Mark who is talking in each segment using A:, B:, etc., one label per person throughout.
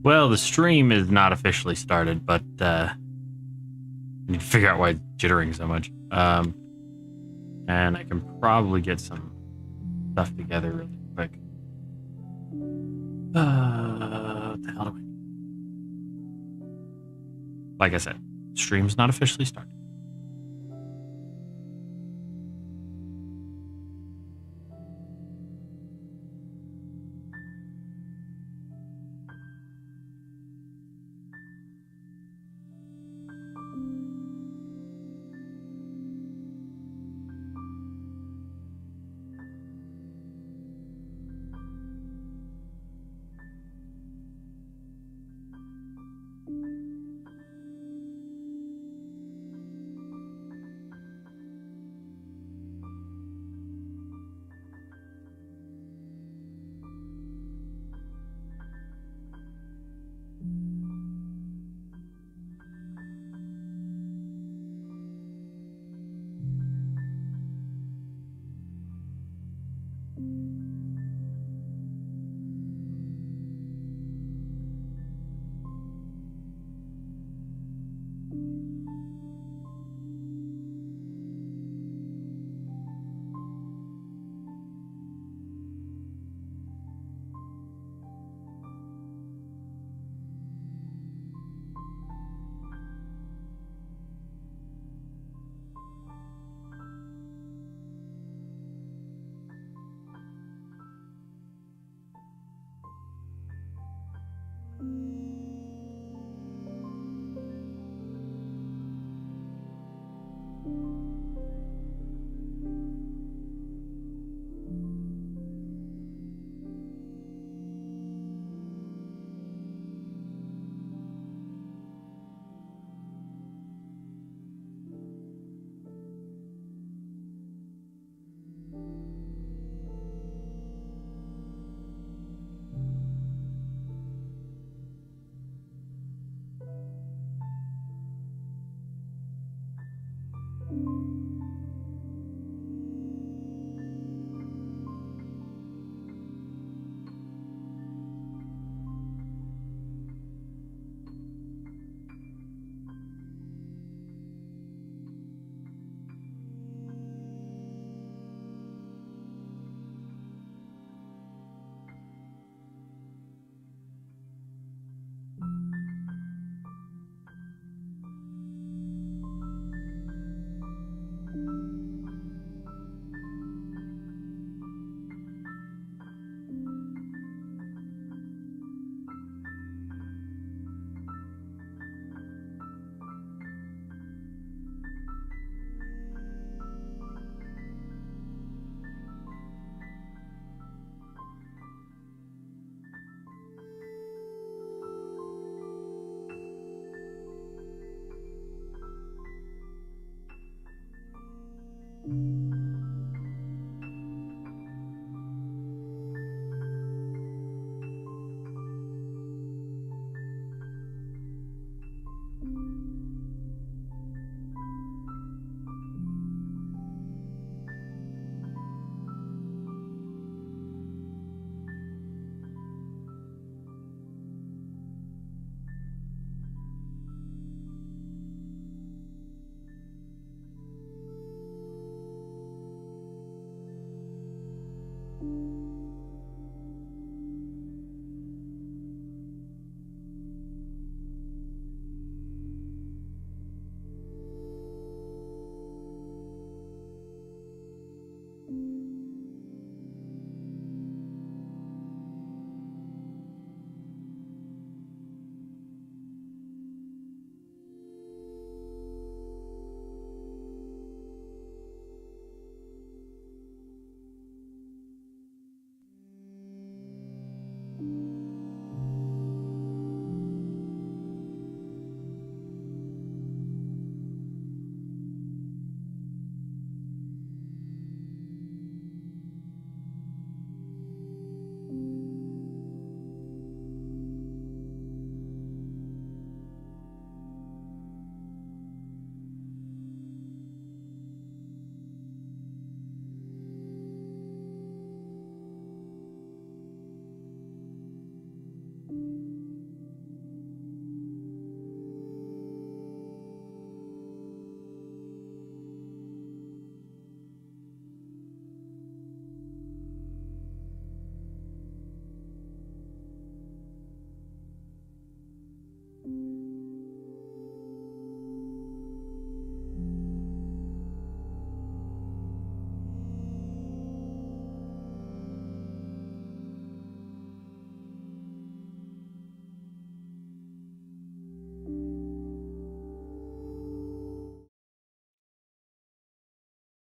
A: Well, the stream is not officially started, but I need to figure out why it's jittering so much. And I can probably get some stuff together really quick. What the hell do I... Like I said, stream's not officially started.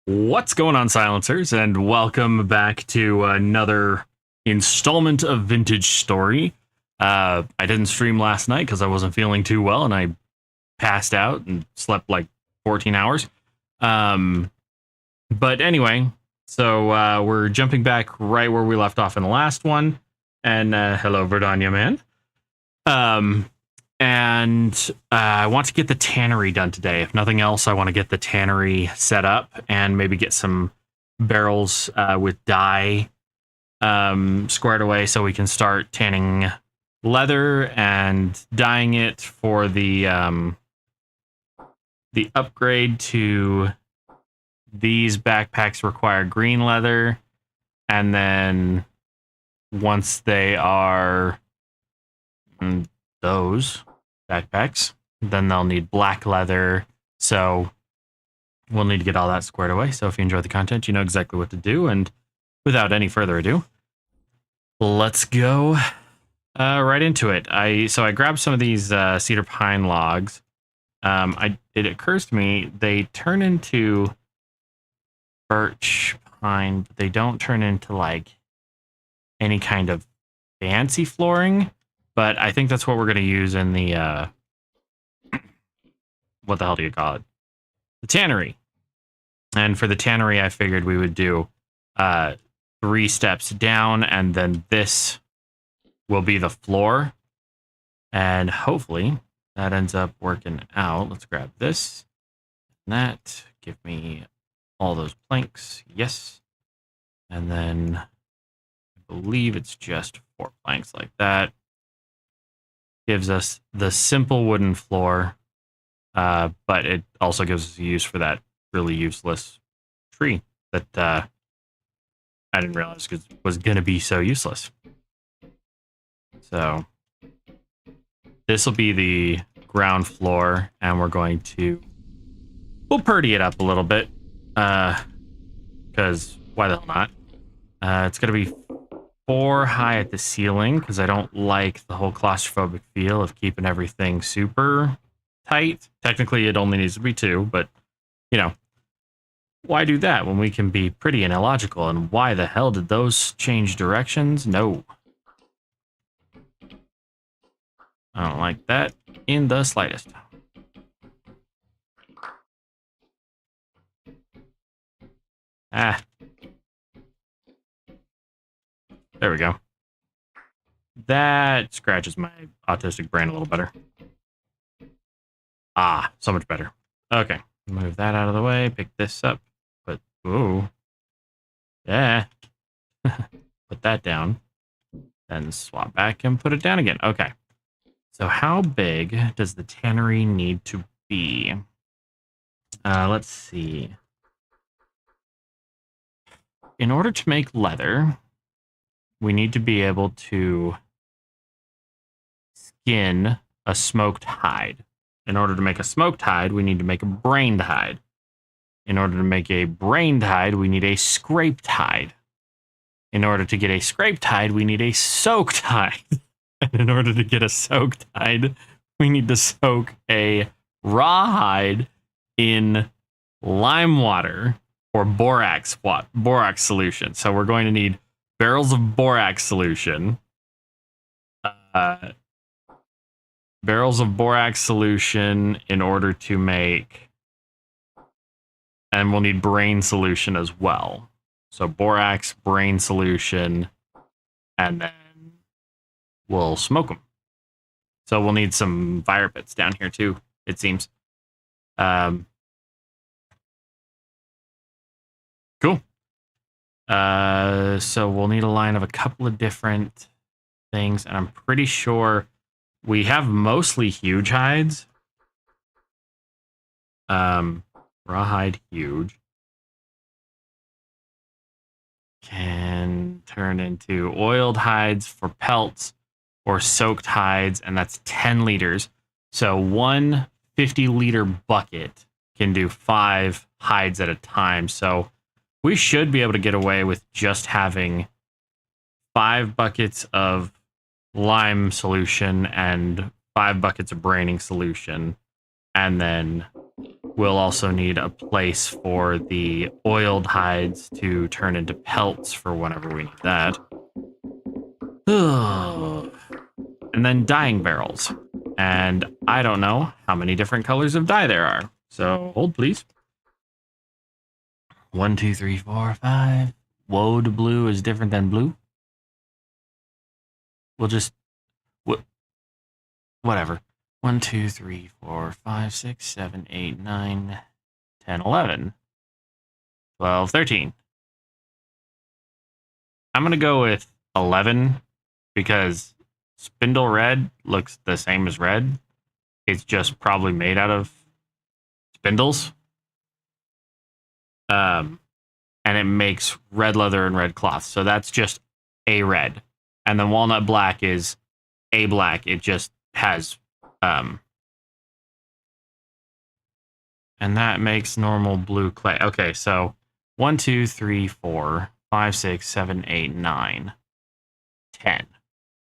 A: What's going on, Silencers, and welcome back to another installment of Vintage Story. I didn't stream last night because I wasn't feeling too well, and I passed out and slept like 14 hours. But anyway, so we're jumping back right where we left off in the last one. And hello, Verdania man. And I want to get the tannery done today. If nothing else, I want to get the tannery set up and maybe get some barrels with dye squared away so we can start tanning leather and dyeing it for the upgrade to these backpacks require green leather. And then once they are those backpacks, then they'll need black leather. So we'll need to get all that squared away. So if you enjoy the content, you know exactly what to do. And without any further ado, let's go Right into it. So I grabbed some of these cedar pine logs. It occurs to me they turn into birch pine, but they don't turn into like any kind of fancy flooring. But I think that's what we're going to use in the what the hell do you call it? The tannery. And for the tannery, I figured we would do 3 steps down, and then this will be the floor. And hopefully that ends up working out. Let's grab this and that. Give me all those planks. Yes. And then I believe it's just 4 planks like that. Gives us the simple wooden floor, but it also gives us a use for that really useless tree that I didn't realize was going to be so useless. So this will be the ground floor, and we're going to we'll purdy it up a little bit, because why the hell not? It's going to be 4 high at the ceiling because I don't like the whole claustrophobic feel of keeping everything super tight. Technically, it only needs to be 2, but you know, why do that when we can be pretty and illogical? And why the hell did those change directions? No. I don't like that in the slightest. Ah. There we go. That scratches my autistic brain a little better. Ah, so much better. Okay. Move that out of the way. Pick this up. Put, ooh. Yeah. Put that down. Then swap back and put it down again. Okay. So how big does the tannery need to be? Let's see. In order to make leather, we need to be able to skin a smoked hide. In order to make a smoked hide, we need to make a brained hide. In order to make a brained hide, we need a scraped hide. In order to get a scraped hide, we need a soaked hide. And in order to get a soaked hide, we need to soak a raw hide in lime water or borax solution. So we're going to need barrels of borax solution. Barrels of borax solution in order to make, and we'll need brain solution as well. So borax, brain solution, and then we'll smoke them. So we'll need some fire pits down here too, it seems. Cool. So we'll need a line of a couple of different things, and I'm pretty sure we have mostly huge hides. Rawhide huge can turn into oiled hides for pelts or soaked hides, and that's 10 liters. So one 50-liter bucket can do 5 hides at a time. So we should be able to get away with just having 5 buckets of lime solution and 5 buckets of braining solution. And then we'll also need a place for the oiled hides to turn into pelts for whenever we need that. And then dyeing barrels. And I don't know how many different colors of dye there are. So hold, please. 1, 2, 3, 4, 5. Woad blue is different than blue. We'll just whatever. 1, 2, 3, 4, 5, 6, 7, 8, 9, 10, 11, 12, 13. I'm going to go with 11 because spindle red looks the same as red. It's just probably made out of spindles. And it makes red leather and red cloth. So that's just a red. And then walnut black is a black. It just has and that makes normal blue clay. Okay, so 1, 2, 3, 4, 5, 6, 7, 8, 9, 10.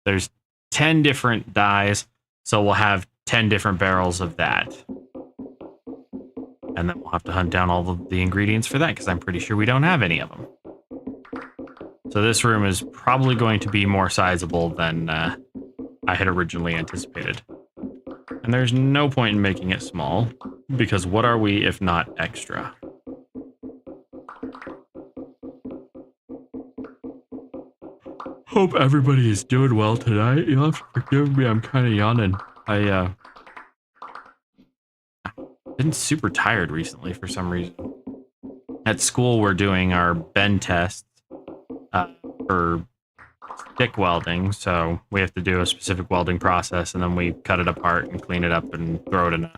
A: There's 10 different dyes, so we'll have 10 different barrels of that. And then we'll have to hunt down all of the ingredients for that, because I'm pretty sure we don't have any of them. So this room is probably going to be more sizable than I had originally anticipated. And there's no point in making it small, because what are we if not extra? Hope everybody is doing well tonight. You'll have to forgive me, I'm kind of yawning. I've been super tired recently for some reason. At school, we're doing our bend tests for stick welding, so we have to do a specific welding process, and then we cut it apart and clean it up and throw it in a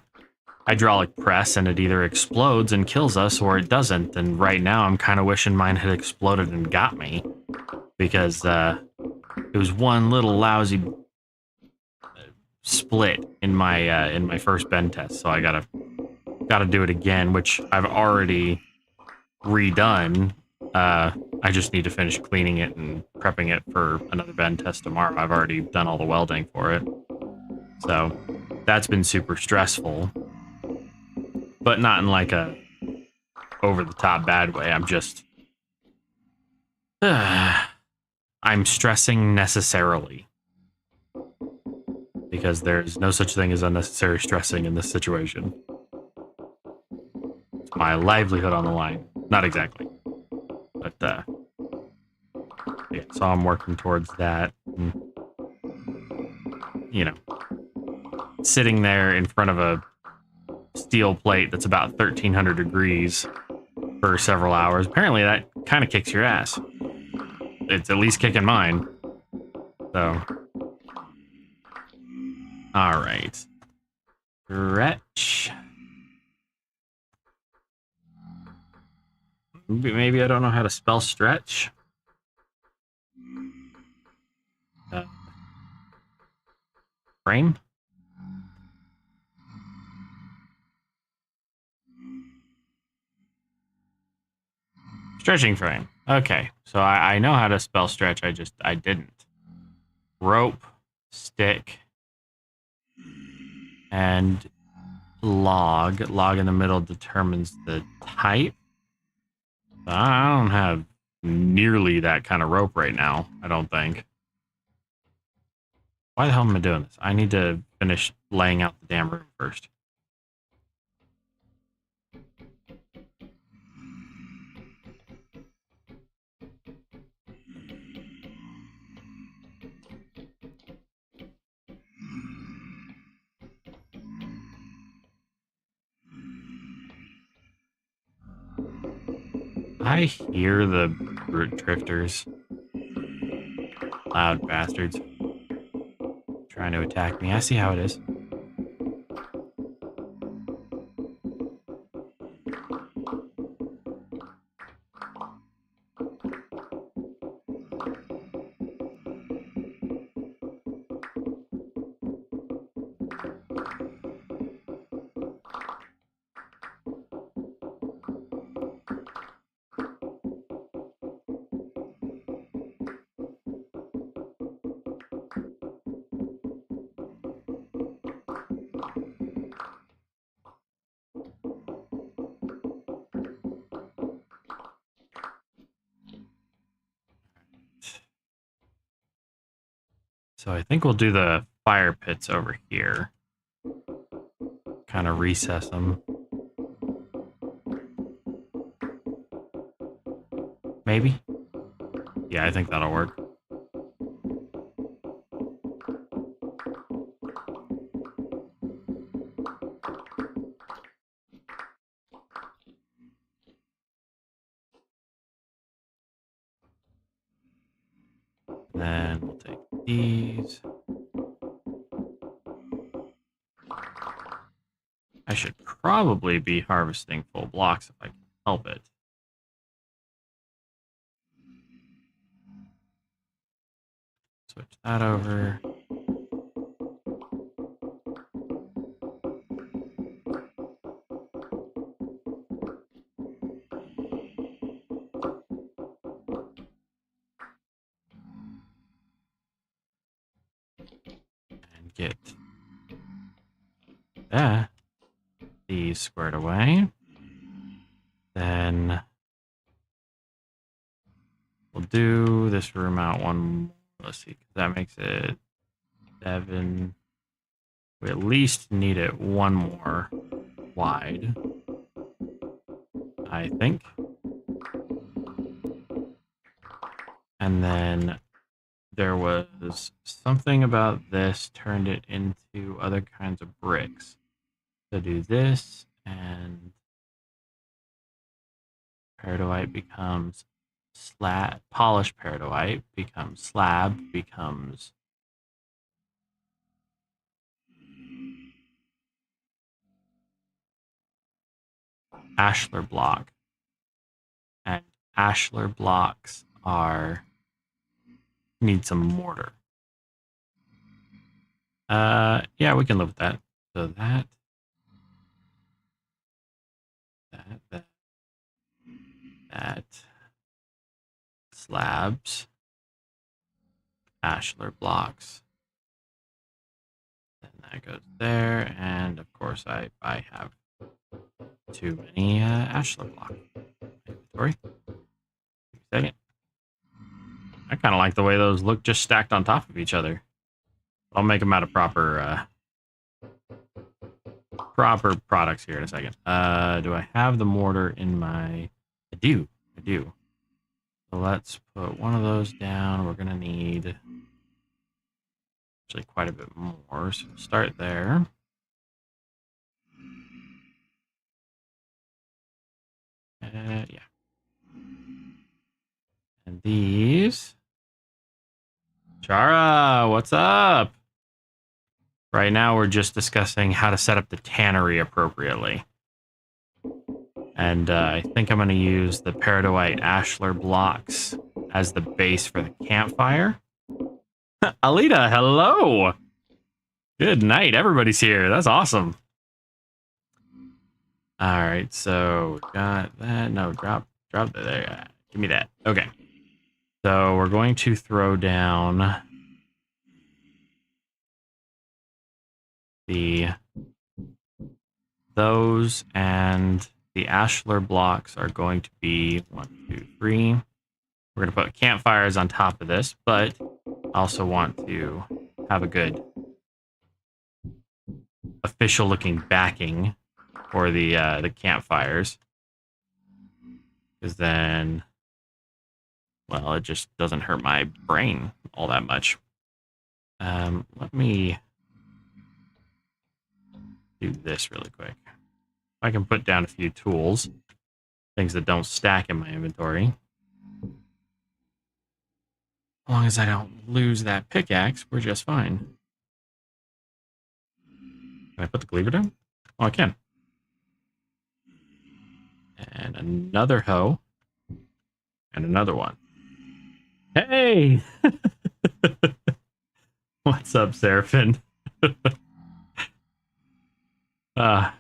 A: hydraulic press, and it either explodes and kills us or it doesn't. And right now, I'm kind of wishing mine had exploded and got me, because it was one little lousy split in my first bend test, so I gotta do it again, which I've already redone. I just need to finish cleaning it and prepping it for another bend test tomorrow. I've already done all the welding for it, so that's been super stressful, but not in like a over the top bad way. I'm just I'm stressing necessarily, because there's no such thing as unnecessary stressing in this situation. It's my livelihood on the line. Not exactly, but yeah, so I'm working towards that. And, you know, sitting there in front of a steel plate that's about 1300 degrees for several hours, apparently that kind of kicks your ass. It's at least kicking mine. So, all right. Stretch. Maybe I don't know how to spell stretch. Frame? Stretching frame. Okay, so I know how to spell stretch. I didn't. Rope, stick, and log. Log in the middle determines the type. I don't have nearly that kind of rope right now, I don't think. Why the hell am I doing this? I need to finish laying out the damn room first. I hear the root drifters. Loud bastards. Trying to attack me. I see how it is. So I think we'll do the fire pits over here. Kind of recess them. Maybe? Yeah, I think that'll work. Then we'll take these. I should probably be harvesting full blocks if I can help it. Switch that over. get these squared away. Then we'll do this room out one. Let's see, that makes it 7. We at least need it one more wide, I think. And then there was something about this turned it into other kinds of bricks. So do this, and peridotite becomes slab. Polished peridotite becomes slab, becomes ashlar block. And ashlar blocks need some mortar. Yeah, we can live with that. So that slabs, ashlar blocks. Then that goes there, and of course I have too many ashlar blocks. Inventory. Second. I kind of like the way those look just stacked on top of each other. I'll make them out of proper products here in a second. Do I have the mortar in my... I do. So let's put one of those down. We're going to need actually quite a bit more. So we'll start there. Yeah. And these... Chara, what's up? Right now, we're just discussing how to set up the tannery appropriately. And I think I'm going to use the peridotite ashlar blocks as the base for the campfire. Alita, hello! Good night, everybody's here. That's awesome. Alright, so got that. No, drop that there. Give me that. Okay. So we're going to throw down those, and the ashlar blocks are going to be 1, 2, 3. We're going to put campfires on top of this, but I also want to have a good official looking backing for the campfires, because then, well, it just doesn't hurt my brain all that much. Let me do this really quick. I can put down a few tools, things that don't stack in my inventory. As long as I don't lose that pickaxe, we're just fine. Can I put the cleaver down? Oh, I can. And another hoe. And another one. Hey! What's up, Seraphim?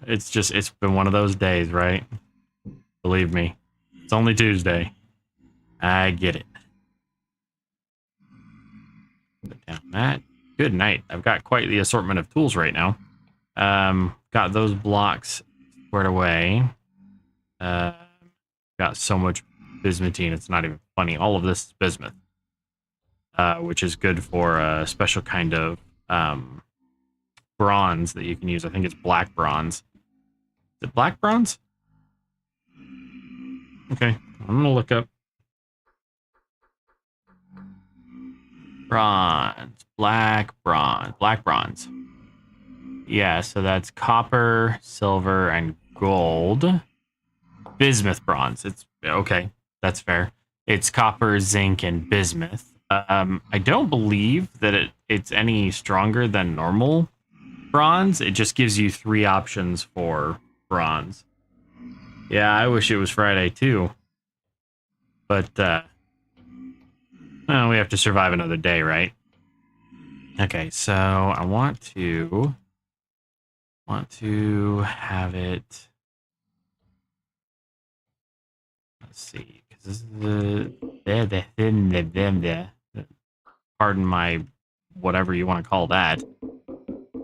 A: It's been one of those days, right? Believe me. It's only Tuesday. I get it. Put down that. Good night. I've got quite the assortment of tools right now. Got those blocks squared away. Got so much bismuthine, it's not even funny. All of this is bismuth, which is good for a special kind of bronze that you can use. I think it's black bronze. Is it black bronze? Okay, I'm going to look up bronze, black bronze. Yeah, so that's copper, silver, and gold. Bismuth bronze. It's okay. That's fair. It's copper, zinc, and bismuth. I don't believe that it's any stronger than normal bronze. It just gives you 3 options for bronze. Yeah, I wish it was Friday too. But well, we have to survive another day, right? Okay, so I want to have it. Let's see, because this is the pardon my whatever you want to call that.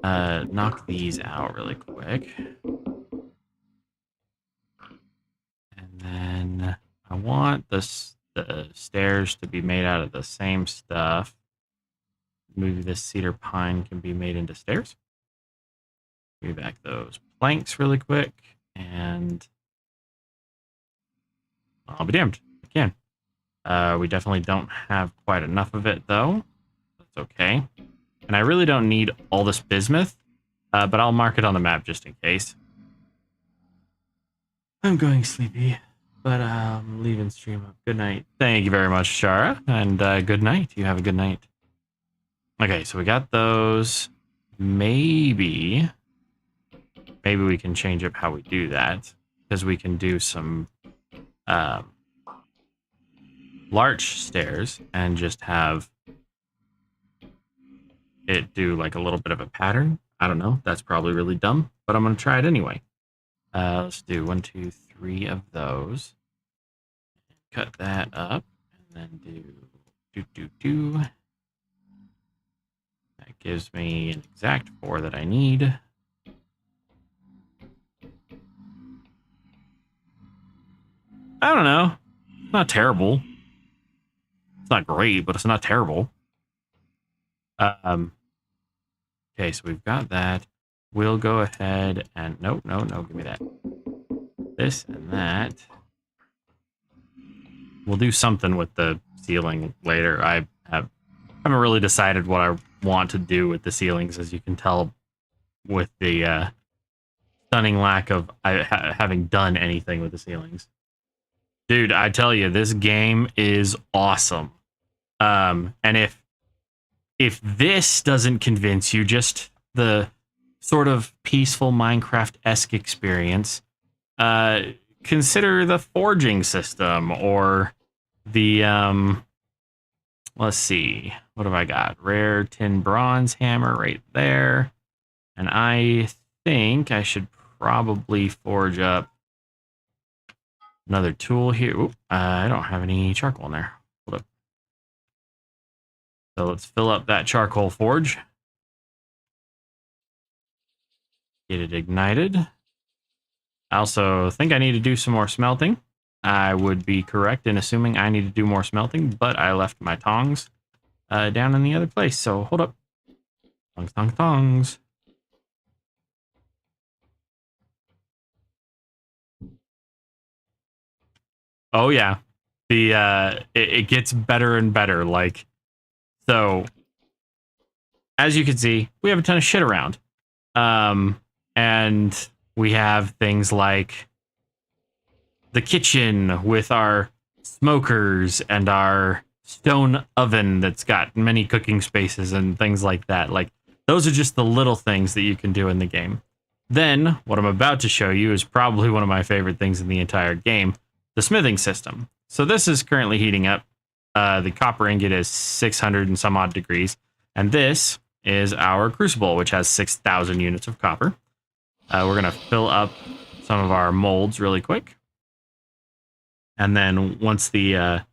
A: knock these out really quick. And then I want the stairs to be made out of the same stuff. Maybe this cedar pine can be made into stairs. Give me back those planks really quick, and I'll be damned. I can. We definitely don't have quite enough of it, though. That's okay. And I really don't need all this bismuth, but I'll mark it on the map just in case. I'm going sleepy, but I'm leaving stream up. Good night. Thank you very much, Shara, and good night. You have a good night. Okay, so we got those. Maybe we can change up how we do that, because we can do some larch stairs and just have it do like a little bit of a pattern. I don't know. That's probably really dumb, but I'm going to try it anyway. Let's do 1, 2, 3 of those. Cut that up, and then do. That gives me an exact 4 that I need. I don't know. It's not terrible. It's not great, but it's not terrible. Okay, so we've got that. We'll go ahead and no, give me that. This and that. We'll do something with the ceiling later. I haven't really decided what I want to do with the ceilings, as you can tell with the stunning lack of having done anything with the ceilings. Dude, I tell you, this game is awesome. And if this doesn't convince you, just the sort of peaceful Minecraft-esque experience, consider the forging system, or the let's see, what have I got? Rare tin bronze hammer right there. And I think I should probably forge up another tool here. Oop, I don't have any charcoal in there. Hold up. So let's fill up that charcoal forge. Get it ignited. I also think I need to do some more smelting. I would be correct in assuming I need to do more smelting, but I left my tongs down in the other place. So hold up. Tongs. Oh yeah. It gets better and better. Like, so as you can see, we have a ton of shit around. And we have things like the kitchen with our smokers and our stone oven that's got many cooking spaces and things like that. Like, those are just the little things that you can do in the game. Then, what I'm about to show you is probably one of my favorite things in the entire game, the smithing system. So this is currently heating up. The copper ingot is 600 and some odd degrees. And this is our crucible, which has 6,000 units of copper. We're going to fill up some of our molds really quick. And then once the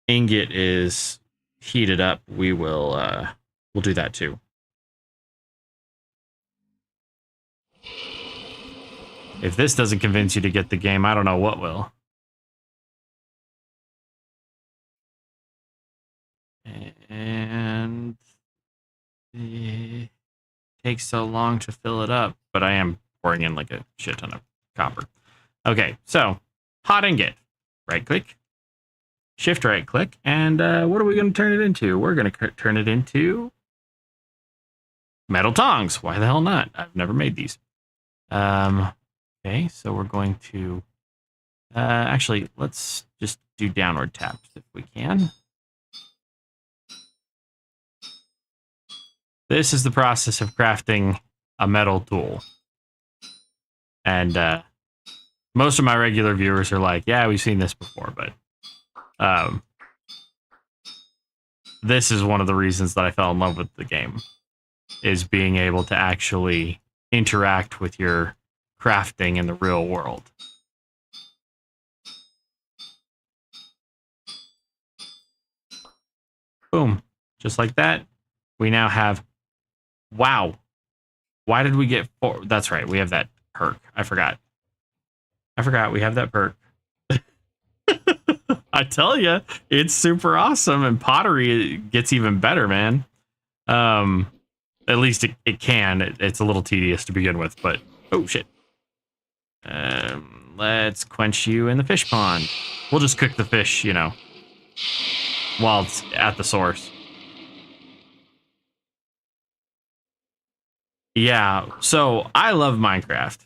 A: ingot is heated up, we'll do that too. If this doesn't convince you to get the game, I don't know what will. And it takes so long to fill it up, but I am pouring in like a shit ton of copper. Okay, so hot ingot. Right click, shift right click, and what are we going to turn it into? We're going to turn it into metal tongs. Why the hell not? I've never made these. Okay, so we're going to actually, let's just do downward taps if we can. This is the process of crafting a metal tool. And most of my regular viewers are like, yeah, we've seen this before, but this is one of the reasons that I fell in love with the game, is being able to actually interact with your crafting in the real world. Boom. Just like that. we now have, wow. Why did we get 4? That's right. We have that perk. I forgot we have that perk. I tell you, it's super awesome, and pottery gets even better, man. At least it can. It's a little tedious to begin with, but oh shit. Let's quench you in the fish pond. We'll just cook the fish, you know, while it's at the source. Yeah, so I love Minecraft.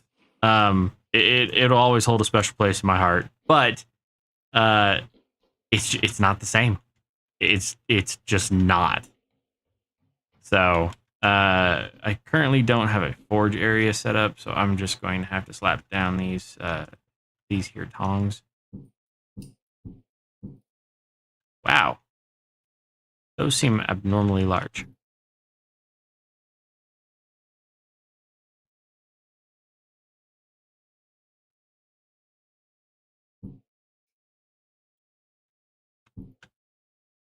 A: It'll always hold a special place in my heart, but it's not the same. It's just not. So I currently don't have a forge area set up, so I'm just going to have to slap down these here tongs. Wow, those seem abnormally large.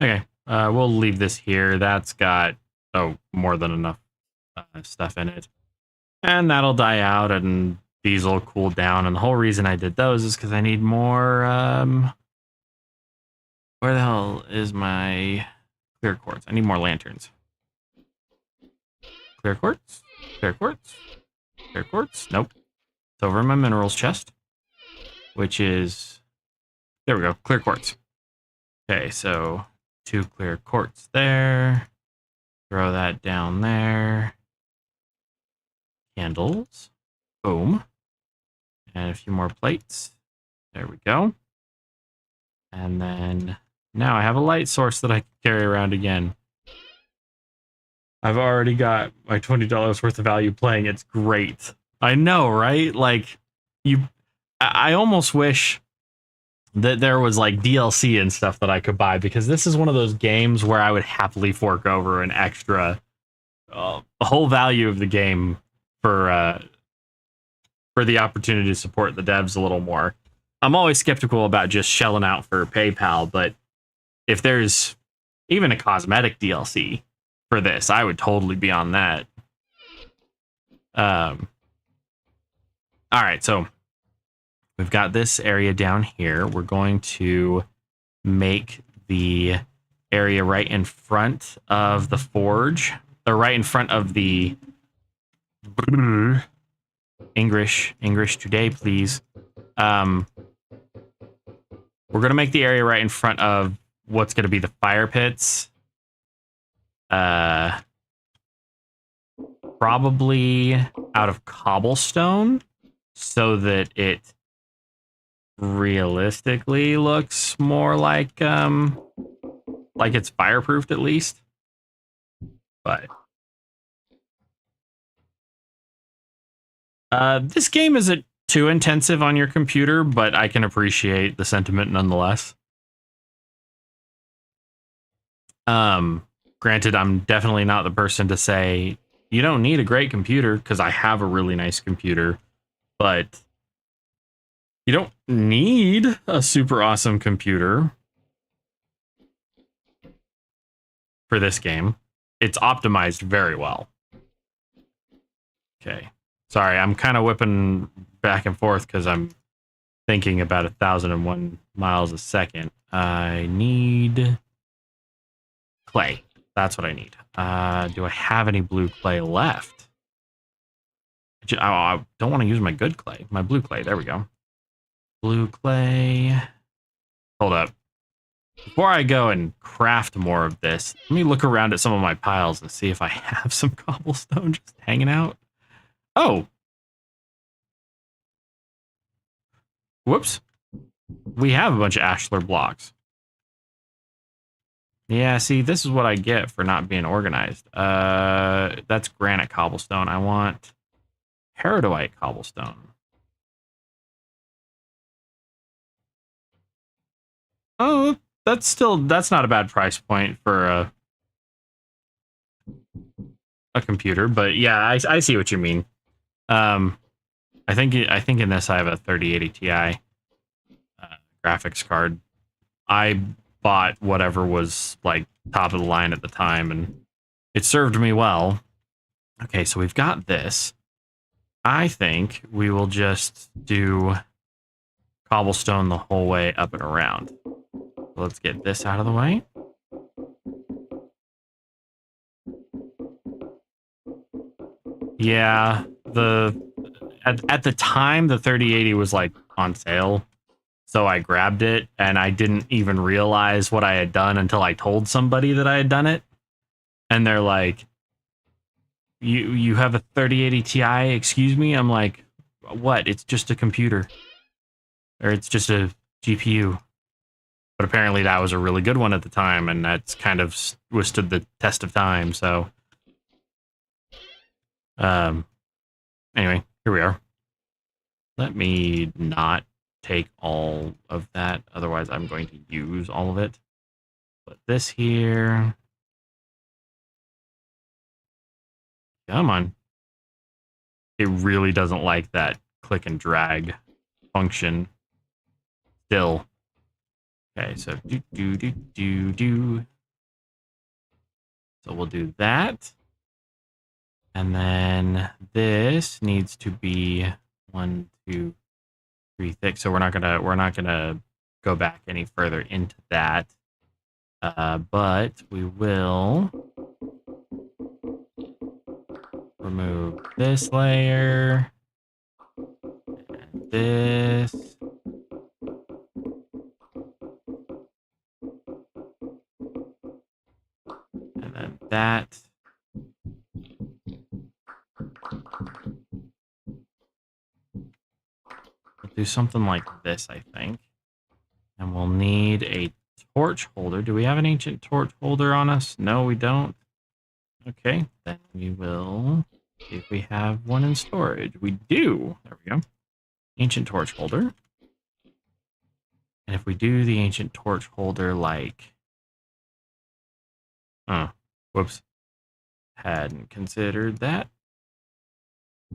A: Okay, we'll leave this here. That's got, more than enough stuff in it. And that'll die out, and these will cool down. And the whole reason I did those is because I need more, where the hell is my clear quartz? I need more lanterns. Clear quartz? Clear quartz? Clear quartz? Nope. It's over in my minerals chest, which is, there we go, clear quartz. Okay, so 2 clear quartz there. Throw that down there. Candles. Boom. And a few more plates. There we go. And then now I have a light source that I can carry around again. I've already got my $20 worth of value playing. It's great. I know, right? Like, I almost wish that there was like DLC and stuff that I could buy, because this is one of those games where I would happily fork over an extra the whole value of the game for the opportunity to support the devs a little more. I'm always skeptical about just shelling out for PayPal, but if there's even a cosmetic DLC for this, I would totally be on that. All right, so we've got this area down here. We're going to make the area right in front of the forge, or right in front of the English today, please. We're going to make the area right in front of what's going to be the fire pits. Probably out of cobblestone, so that it realistically looks more like it's fireproofed at least. But this game isn't too intensive on your computer, but I can appreciate the sentiment nonetheless. Granted, I'm definitely not the person to say you don't need a great computer, because I have a really nice computer, but you don't need a super awesome computer for this game. It's optimized very well. Okay. Sorry, I'm kind of whipping back and forth because I'm thinking about 1,001 miles a second. I need clay. That's what I need. Do I have any blue clay left? I don't want to use my good clay. My blue clay. There we go. Blue clay. Hold up. Before I go and craft more of this, let me look around at some of my piles and see if I have some cobblestone just hanging out. Oh. Whoops. We have a bunch of ashlar blocks. Yeah, see, this is what I get for not being organized. That's granite cobblestone. I want peridotite cobblestone. Oh, that's not a bad price point for a computer, but yeah, I see what you mean. I think in this I have a 3080 Ti graphics card. I bought whatever was like top of the line at the time, and It served me well. Okay, so we've got this. I think we will just do cobblestone the whole way up and around. So let's get this out of the way. Yeah, at the time the 3080 was like on sale, so I grabbed it and I didn't even realize what I had done until I told somebody that I had done it, and they're like, "You have a 3080 Ti? Excuse me?" I'm like, "What? It's just a computer, or it's just a GPU." But apparently that was a really good one at the time, and that's kind of withstood the test of time. So, anyway, here we are. Let me not take all of that, otherwise I'm going to use all of it. Put this here. Come on. It really doesn't like that click and drag function still. Okay, so do. So we'll do that. And then this needs to be 1, 2, 3 thick. So we're not gonna go back any further into that. But we will remove this layer and this. And then that. We'll do something like this, I think. And we'll need a torch holder. Do we have an ancient torch holder on us? No, we don't. Okay, then we will see if we have one in storage. We do. There we go. Ancient torch holder. And if we do the ancient torch holder like... whoops. Hadn't considered that.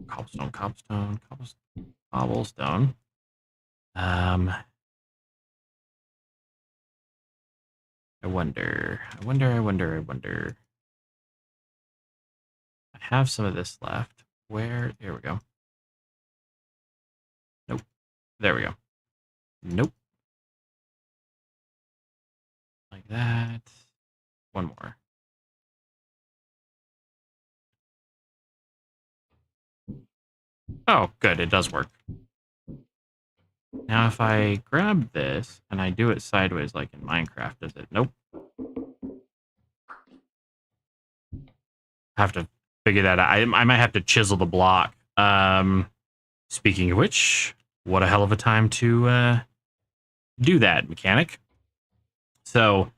A: Cobblestone, cobblestone, cobblestone, cobblestone. I wonder. I have some of this left. Where? Here we go. Nope. There we go. Nope. Like that. One more. Oh, good. It does work. Now, if I grab this and I do it sideways like in Minecraft, does it? Nope. Have to figure that out. I might have to chisel the block. Speaking of which, what a hell of a time to do that, mechanic. So,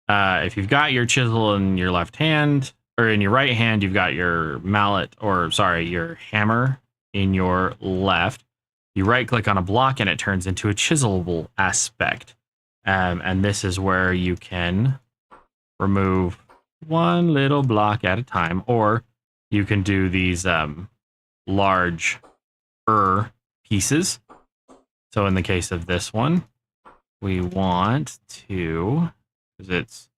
A: if you've got your chisel in your left hand, or in your right hand, you've got your mallet, or sorry, your hammer in your left. You right click on a block and it turns into a chiselable aspect. And this is where you can remove one little block at a time, or you can do these large pieces. So in the case of this one, we want to, because it's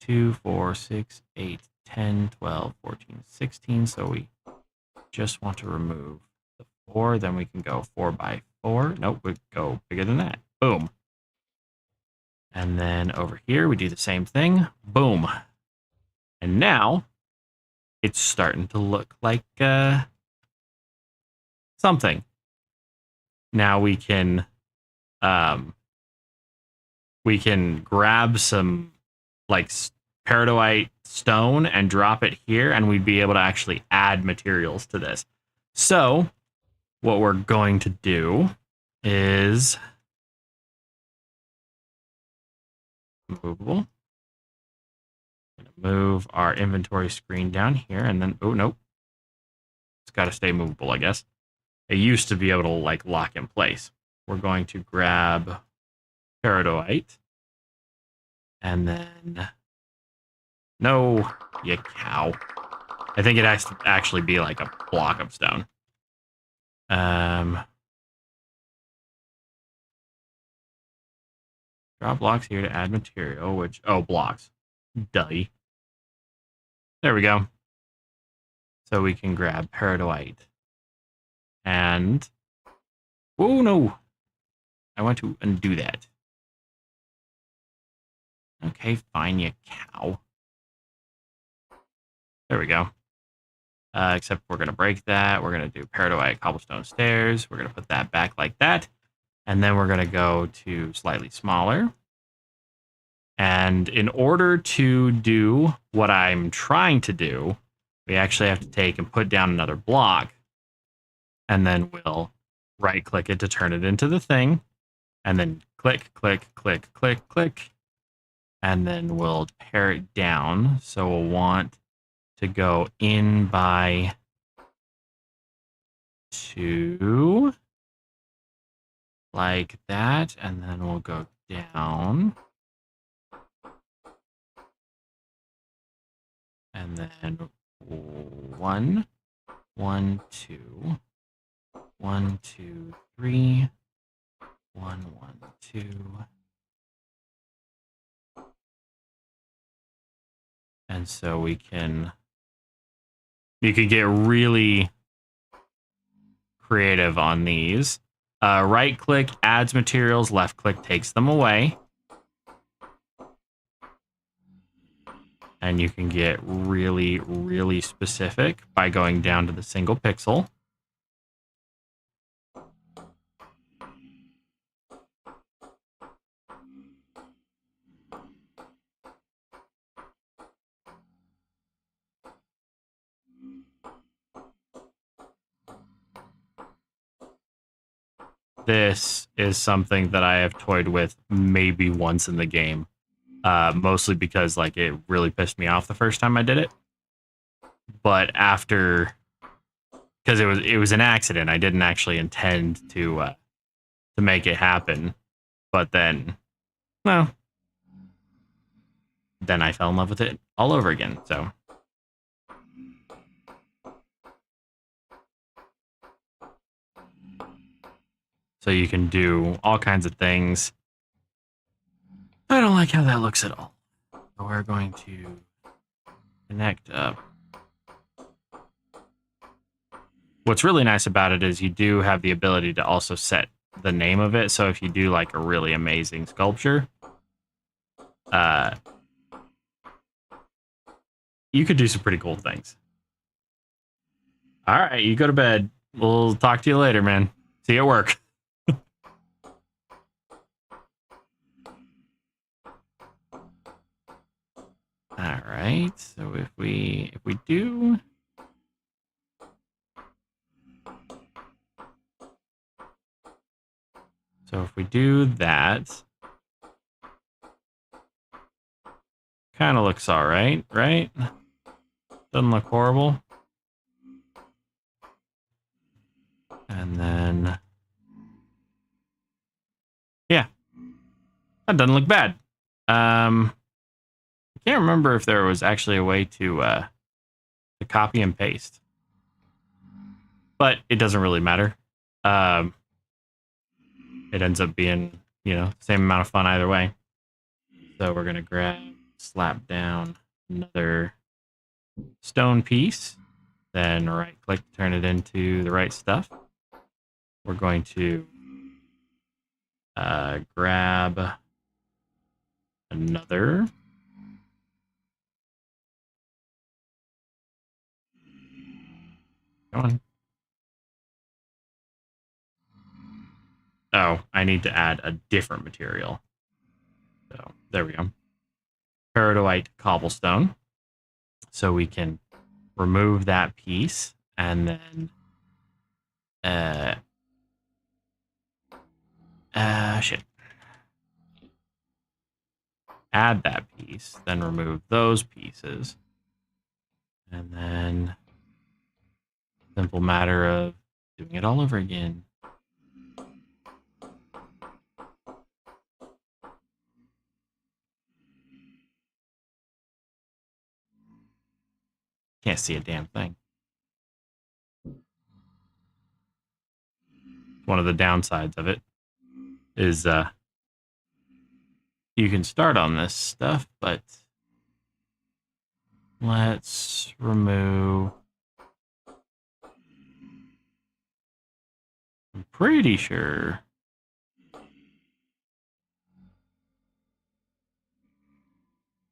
A: 2, 4, 6, 8, 10, 12, 14, 16. So we just want to remove the 4. Then we can go 4 by 4. Nope, we go bigger than that. Boom. And then over here, we do the same thing. Boom. And now it's starting to look like something. Now we can grab some like peridotite stone and drop it here, and we'd be able to actually add materials to this. So what we're going to do is movable. Move our inventory screen down here, and then, oh, nope. It's got to stay movable, I guess. It used to be able to, like, lock in place. We're going to grab peridotite, and then, no, you cow. I think it has to actually be, like, a block of stone. Drop blocks here to add material, which, oh, blocks. Duh. There we go. So we can grab peridotite. And... Oh, no. I want to undo that. Okay, fine, you cow. There we go. Except we're going to break that. We're going to do peridotite cobblestone stairs. We're going to put that back like that. And then we're going to go to slightly smaller. And in order to do what I'm trying to do, we actually have to take and put down another block. And then we'll right-click it to turn it into the thing. And then click, click, click, click, click. And then we'll pare it down. So we'll want to go in by 2. Like that. And then we'll go down. And then 1, 1, 2, 1, 2, 3, 1, 1, 2. And so you can get really creative on these. Right click adds materials, left click takes them away. And you can get really, really specific by going down to the single pixel. This is something that I have toyed with maybe once in the game. Mostly because like it really pissed me off the first time I did it. But after, because it was an accident, I didn't actually intend to make it happen. But then, well, then I fell in love with it all over again. So you can do all kinds of things. I don't like how that looks at all. So we're going to connect up. What's really nice about it is you do have the ability to also set the name of it. So if you do like a really amazing sculpture, you could do some pretty cool things. All right, you go to bed. We'll talk to you later, man. See you at work. All right, so if we do... So if we do that, kind of looks all right, right? Doesn't look horrible. And then, yeah, that doesn't look bad. I can't remember if there was actually a way to copy and paste, but it doesn't really matter. It ends up being, you know, same amount of fun either way. So we're gonna slap down another stone piece, then right click, turn it into the right stuff. We're going to grab another. Come on. Oh, I need to add a different material. So there we go. Peridotite cobblestone. So we can remove that piece and then shit. Add that piece, then remove those pieces. And then simple matter of doing it all over again. Can't see a damn thing. One of the downsides of it is you can start on this stuff, but let's remove... I'm pretty sure...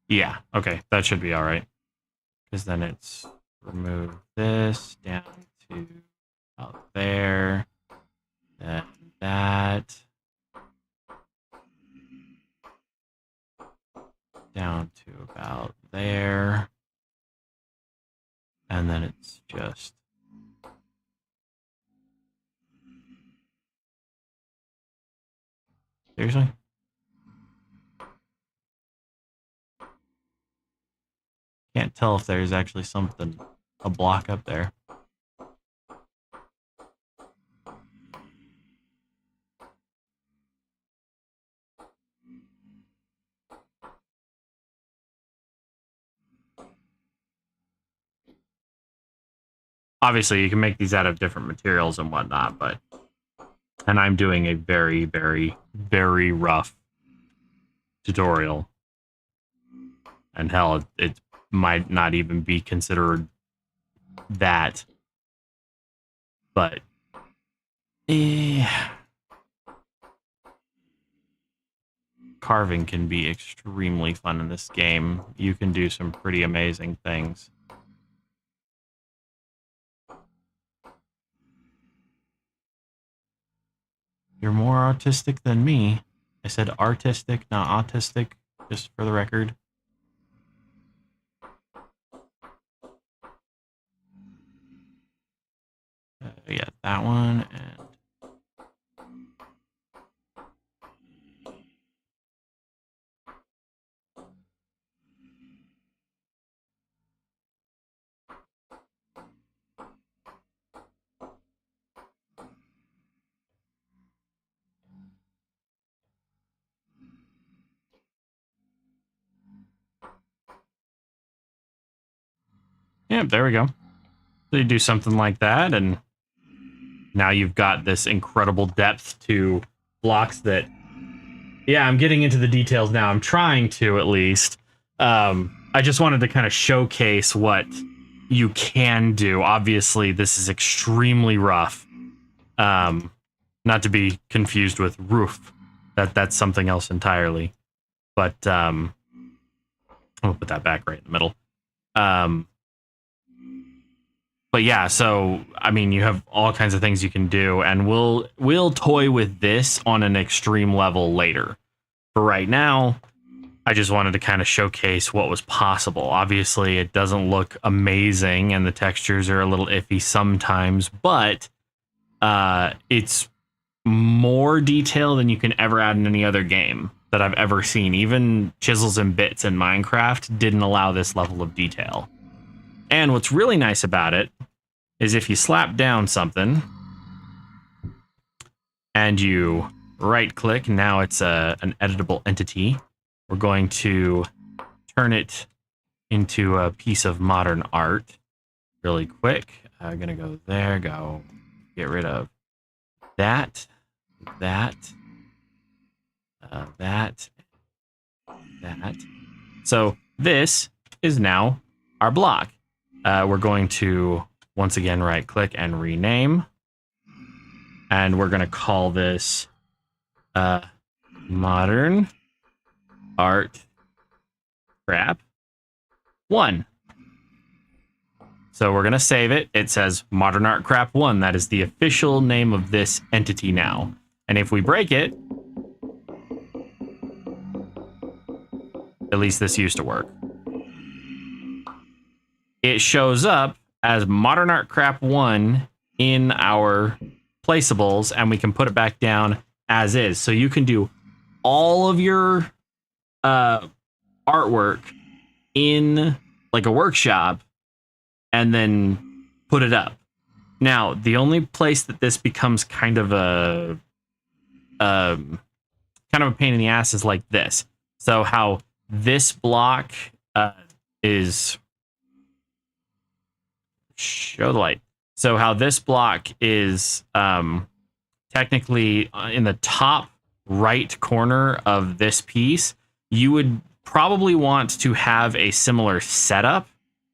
A: Yeah, okay, that should be all right. Because then it's remove this down to out there, then that, down to about there, and then it's just seriously? Can't tell if there's actually something, a block up there. Obviously, you can make these out of different materials and whatnot, but... And I'm doing a very, very, very rough tutorial. And hell, it might not even be considered that. But... carving can be extremely fun in this game. You can do some pretty amazing things. You're more artistic than me. I said artistic, not autistic, just for the record. Yeah, that one, and... yeah, there we go. So you do something like that, and now you've got this incredible depth to blocks that... Yeah, I'm getting into the details now. I'm trying to, at least. I just wanted to kind of showcase what you can do. Obviously, this is extremely rough. Not to be confused with roof. That's something else entirely. But I'll put that back right in the middle. But yeah, so I mean, you have all kinds of things you can do, and we'll toy with this on an extreme level later. For right now, I just wanted to kind of showcase what was possible. Obviously, it doesn't look amazing, and the textures are a little iffy sometimes, but it's more detail than you can ever add in any other game that I've ever seen. Even Chisels and Bits in Minecraft didn't allow this level of detail. And what's really nice about it is if you slap down something and you right click, now it's an editable entity. We're going to turn it into a piece of modern art really quick. I'm going to go there, get rid of that, that. So this is now our block. We're going to once again right click and rename, and we're going to call this modern art crap 1. So we're going to save it. It says modern art crap 1. That is the official name of this entity now. And if we break it, at least this used to work, it shows up as modern art crap 1 in our placeables, and we can put it back down as is. So you can do all of your artwork in like a workshop and then put it up. Now, the only place that this becomes kind of a pain in the ass is like this. So how this block is... Show the light. So how this block is technically in the top right corner of this piece, you would probably want to have a similar setup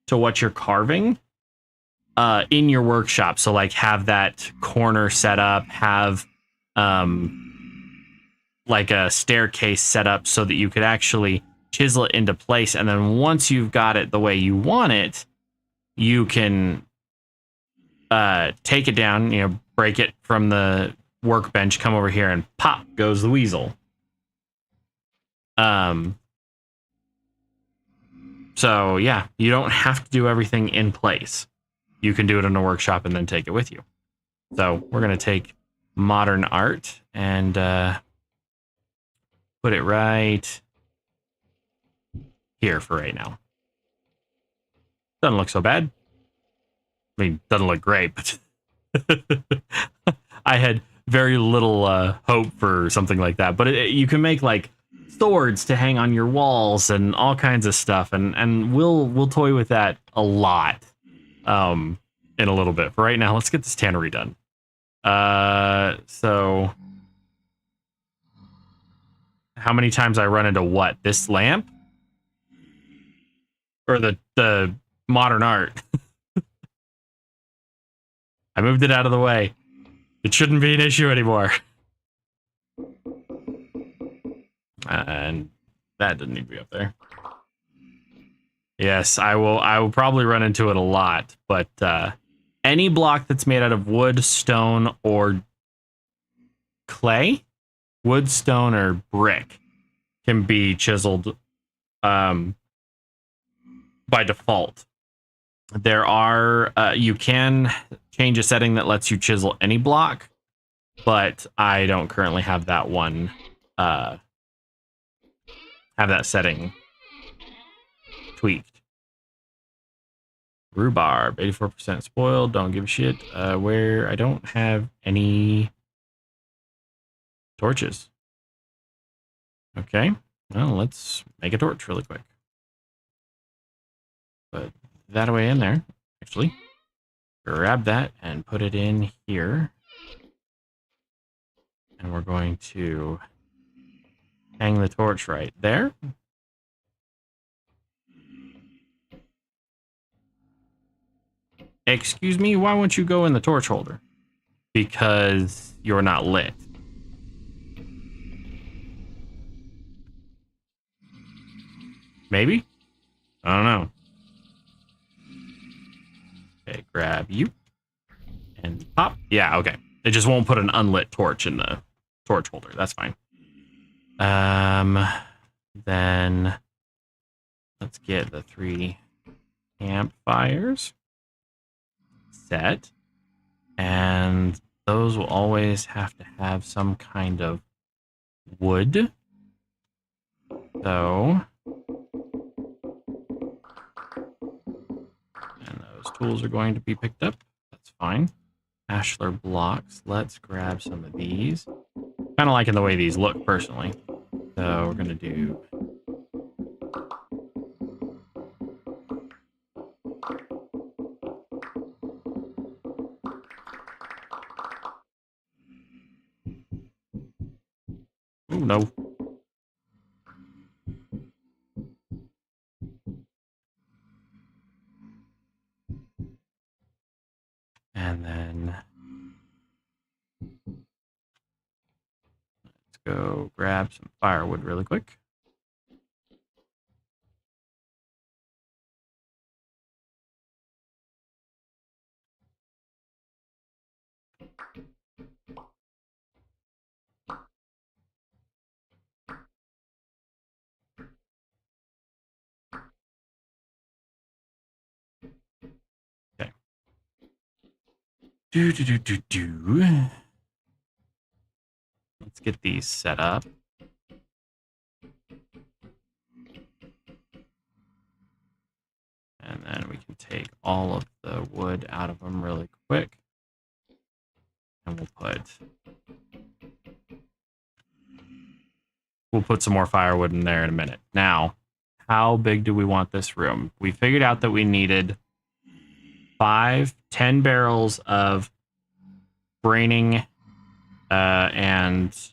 A: to what you're carving in your workshop. So like have that corner set up, have like a staircase set up so that you could actually chisel it into place. And then once you've got it the way you want it, you can take it down, you know, break it from the workbench, come over here, and pop goes the weasel. So yeah, you don't have to do everything in place. You can do it in a workshop and then take it with you. So we're going to take modern art and put it right here for right now. Doesn't look so bad. I mean, doesn't look great, but I had very little hope for something like that. But you can make like swords to hang on your walls and all kinds of stuff, and we'll toy with that a lot in a little bit. For right now, let's get this tannery done. So how many times I run into what? This lamp? Or the modern art? I moved it out of the way. It shouldn't be an issue anymore. And that didn't need to be up there. Yes, I will probably run into it a lot, but any block that's made out of wood, stone, or clay, wood, stone, or brick can be chiseled by default. There are you can change a setting that lets you chisel any block, but I don't currently have that one have that setting tweaked. Rhubarb, 84% spoiled, don't give a shit. Where I don't have any torches. Okay, well, let's make a torch really quick. Put that away in there, actually. Grab that and put it in here. And we're going to hang the torch right there. Excuse me, why won't you go in the torch holder? Because you're not lit. Maybe? I don't know. Okay, grab you. And pop. Yeah, okay. It just won't put an unlit torch in the torch holder. That's fine. Then let's get the 3 campfires set. And those will always have to have some kind of wood. So, and those tools are going to be picked up. That's fine. Ashlar blocks. Let's grab some of these. Kind of liking the way these look, personally. So we're going to do... Oh, no. And then... let's go grab some firewood really quick. Okay. Let's get these set up. And then we can take all of the wood out of them really quick. And we'll put some more firewood in there in a minute. Now, how big do we want this room? We figured out that we needed 10 barrels of braining and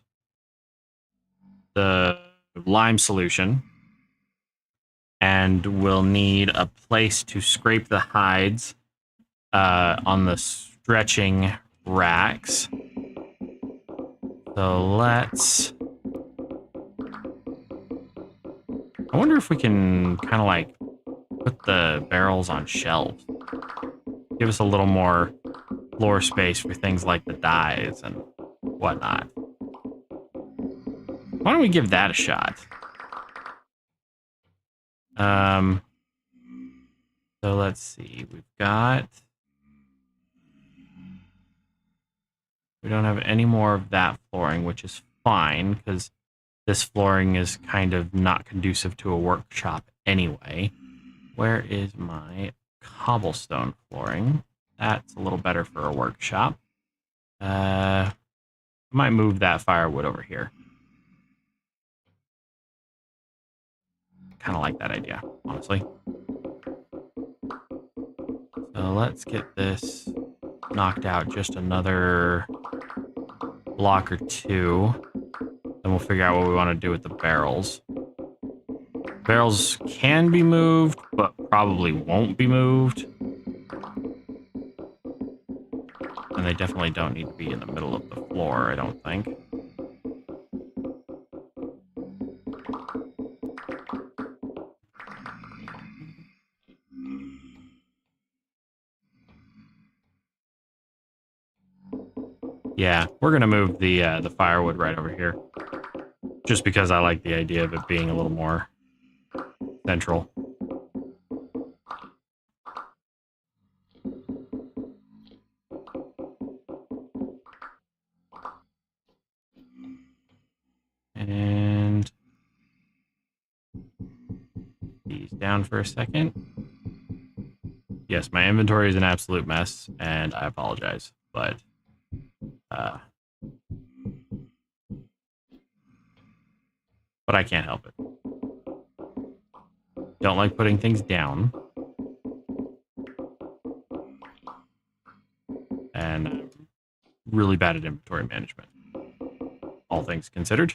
A: the lime solution, and And we'll need a place to scrape the hides on the stretching racks. So let's... I wonder if we can kind of like put the barrels on shelves. Give us a little more floor space for things like the dyes and whatnot. Why don't we give that a shot? So let's see. We don't have any more of that flooring, which is fine because this flooring is kind of not conducive to a workshop anyway. Where is my cobblestone flooring? That's a little better for a workshop. I might move that firewood over here. Kind of like that idea, honestly. So let's get this knocked out just another block or two. Then we'll figure out what we want to do with the barrels. Barrels can be moved, but probably won't be moved. And they definitely don't need to be in the middle of the floor, I don't think. Yeah, we're gonna move the firewood right over here, just because I like the idea of it being a little more central. And these down for a second. Yes, my inventory is an absolute mess, and I apologize, but I can't help it. Don't like putting things down. And I'm really bad at inventory management, all things considered.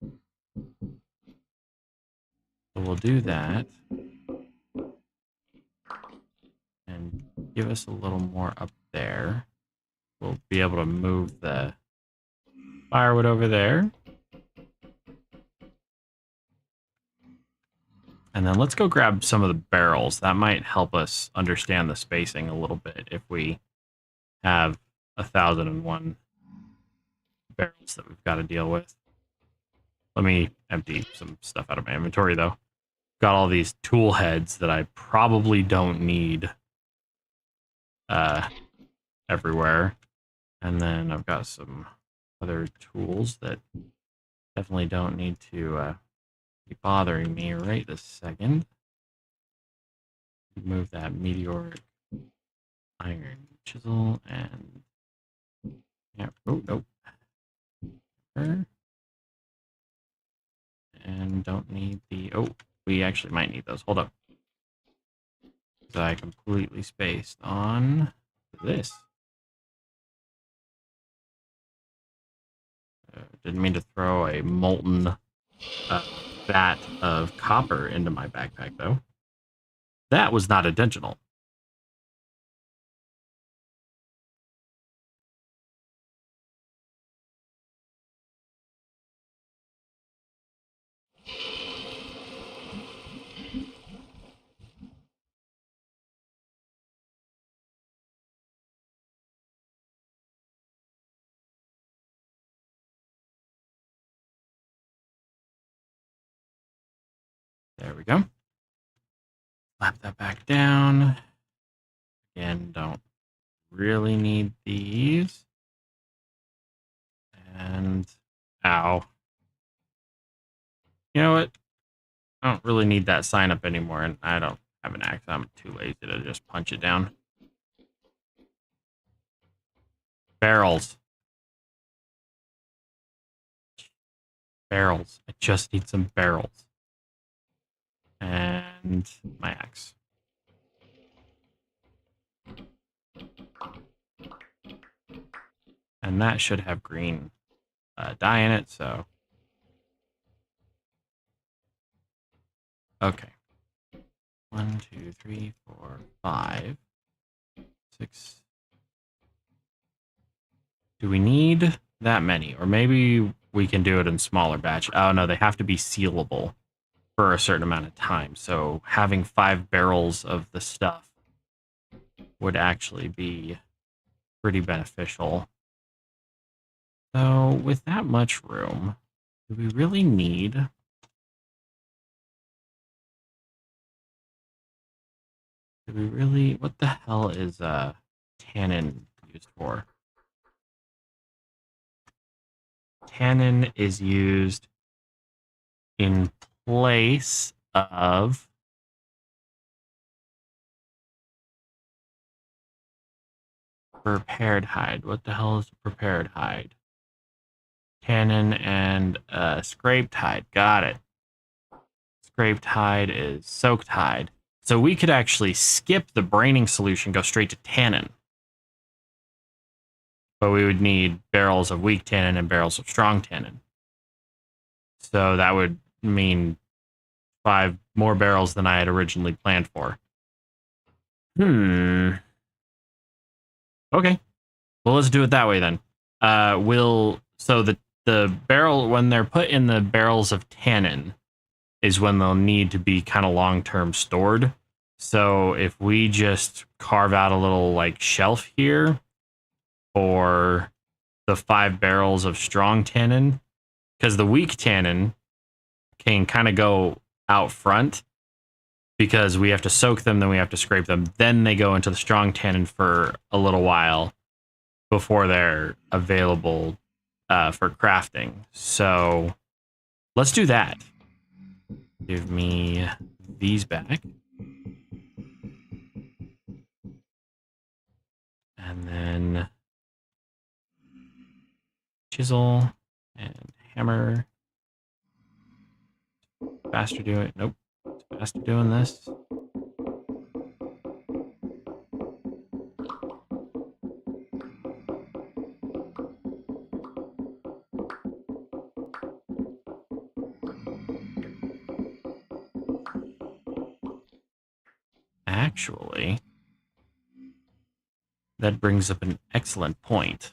A: So we'll do that. And give us a little more up there. We'll be able to move the firewood over there. And then let's go grab some of the barrels. That might help us understand the spacing a little bit if we have 1,001 barrels that we've got to deal with. Let me empty some stuff out of my inventory, though. Got all these tool heads that I probably don't need everywhere. And then I've got some other tools that definitely don't need to be bothering me right this second. Move that meteoric iron chisel and yeah, oh nope. And don't need the we actually might need those. Hold up. Because I completely spaced on this. Didn't mean to throw a molten vat of copper into my backpack, though. That was not intentional. There we go. Slap that back down. Again, don't really need these. And, ow. You know what? I don't really need that sign up anymore, and I don't have an axe. I'm too lazy to just punch it down. Barrels. Barrels. I just need some barrels. And my axe. And that should have green dye in it, so Okay. 1, 2, 3, 4, 5, 6. Do we need that many? Or maybe we can do it in smaller batch. Oh, no, they have to be sealable for a certain amount of time. So having 5 barrels of the stuff would actually be pretty beneficial. So with that much room, do we really need... Do we really... What the hell is tannin used for? Tannin is used in place of prepared hide. What the hell is prepared hide? Tannin and scraped hide. Got it. Scraped hide is soaked hide. So we could actually skip the braining solution, go straight to tannin. But we would need barrels of weak tannin and barrels of strong tannin. So that would mean 5 more barrels than I had originally planned for. Okay. Well, let's do it that way then. So the barrel, when they're put in the barrels of tannin, is when they'll need to be kind of long-term stored. So if we just carve out a little like shelf here for the 5 barrels of strong tannin, because the weak tannin can kind of go out front because we have to soak them, then we have to scrape them. Then they go into the strong tannin for a little while before they're available for crafting. So let's do that. Give me these back. And then chisel and hammer. Faster doing... Nope. Faster doing this. Actually, that brings up an excellent point.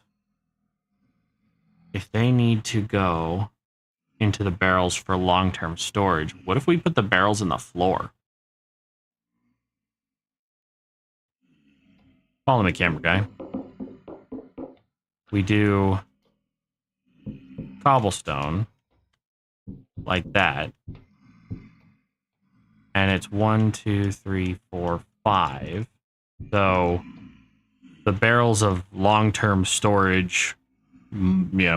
A: If they need to go into the barrels for long-term storage, what if we put the barrels in the floor? Follow me, camera guy. We do cobblestone like that. And it's 1, 2, 3, 4, 5. So the barrels of long-term storage,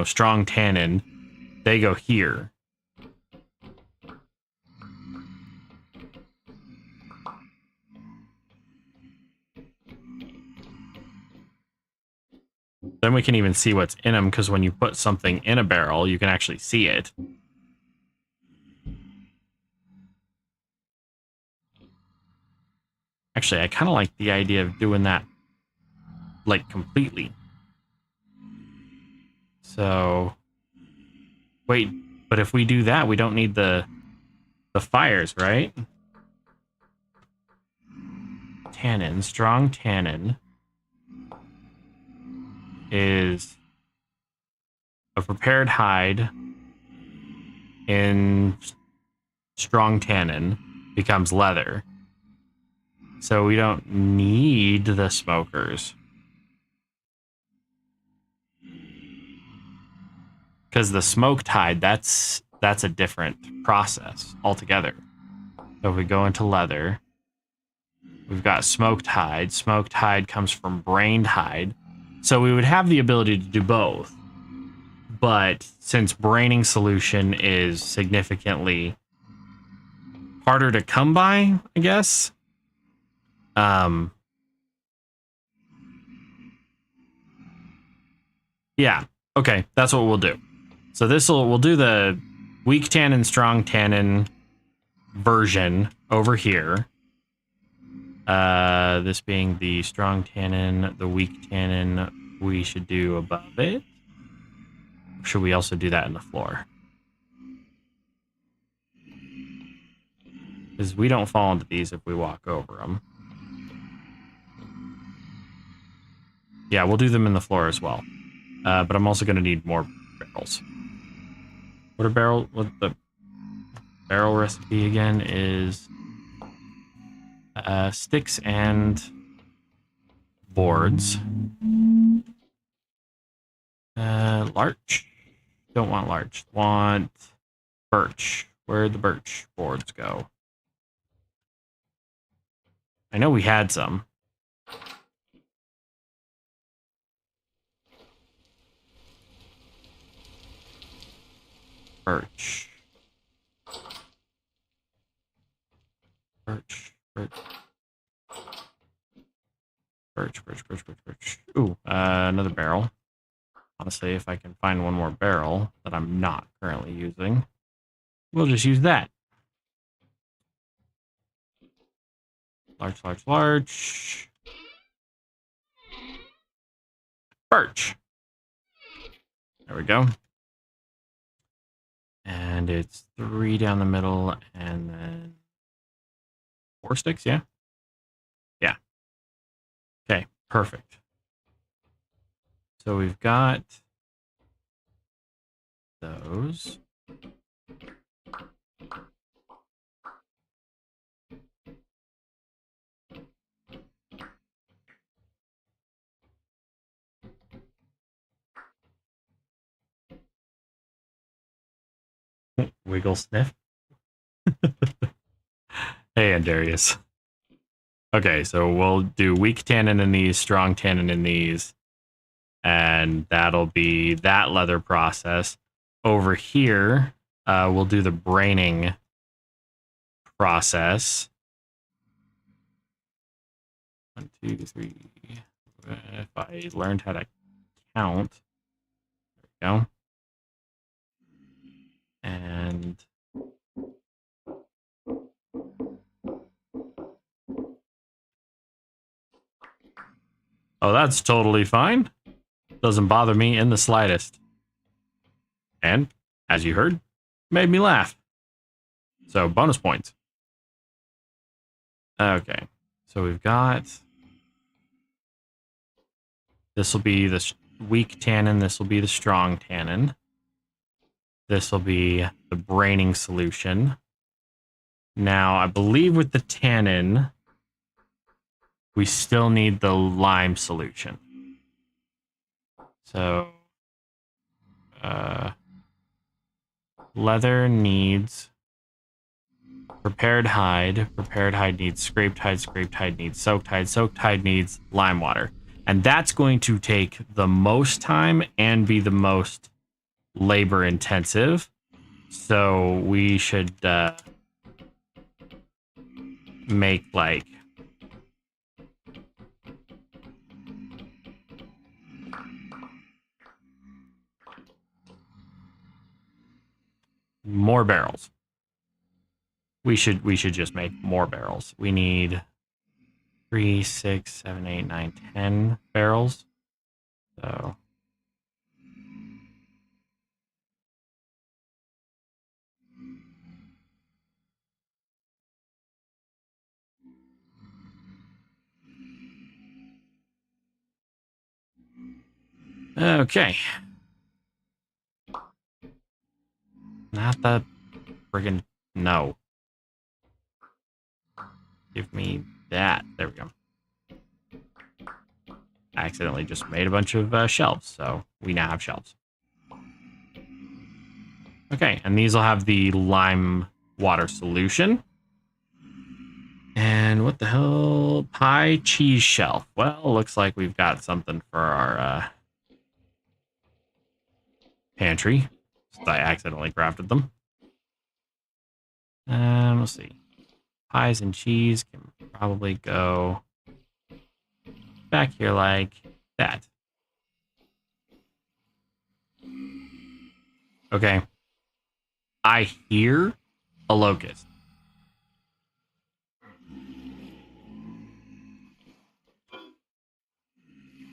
A: strong tannin, they go here. Then we can even see what's in them, because when you put something in a barrel, you can actually see it. Actually, I kind of like the idea of doing that, like, completely. So, wait, but if we do that, we don't need the fires, right? Tannin, strong tannin is a prepared hide in strong tannin becomes leather. So we don't need the smokers. Because the smoked hide, that's a different process altogether. So if we go into leather, we've got smoked hide. Smoked hide comes from brained hide. So we would have the ability to do both. But since braining solution is significantly harder to come by, I guess. Yeah. Okay, that's what we'll do. So we'll do the weak tannin, strong tannin version over here. This being the strong tannin, the weak tannin we should do above it. Or should we also do that in the floor? Because we don't fall into these if we walk over them. Yeah, we'll do them in the floor as well. But I'm also going to need more barrels. What the barrel recipe again is sticks and boards. Larch. Don't want larch. Want birch. Where'd the birch boards go? I know we had some. Birch. Birch. Birch. Birch, birch, birch, birch, birch. Ooh, another barrel. Honestly, if I can find one more barrel that I'm not currently using, we'll just use that. Large, large, large. Birch. There we go. And it's 3 down the middle and then 4 sticks, yeah? Yeah. Okay, perfect. So we've got those. Wiggle sniff. Hey, Andarius. Okay, so we'll do weak tannin in these, strong tannin in these, and that'll be that leather process. Over here, we'll do the braining process. 1, 2, 3. If I learned how to count, there we go. And oh, that's totally fine. Doesn't bother me in the slightest. And, as you heard, made me laugh. So, bonus points. Okay. So we've got... This will be the weak tannin. This will be the strong tannin. This will be the braining solution. Now, I believe with the tannin, we still need the lime solution. So, leather needs prepared hide. Prepared hide needs scraped hide. Scraped hide needs soaked hide. Soaked hide needs lime water. And that's going to take the most time and be the most labor intensive. So we should make like more barrels. We should just make more barrels. We need 3, 6, 7, 8, 9, 10 barrels. So okay. Not the friggin' no. Give me that. There we go. I accidentally just made a bunch of shelves, so we now have shelves. Okay, and these will have the lime water solution. And what the hell? Pie cheese shelf. Well, looks like we've got something for our pantry. Since I accidentally crafted them. We'll see. Pies and cheese can probably go back here like that. Okay. I hear a locust.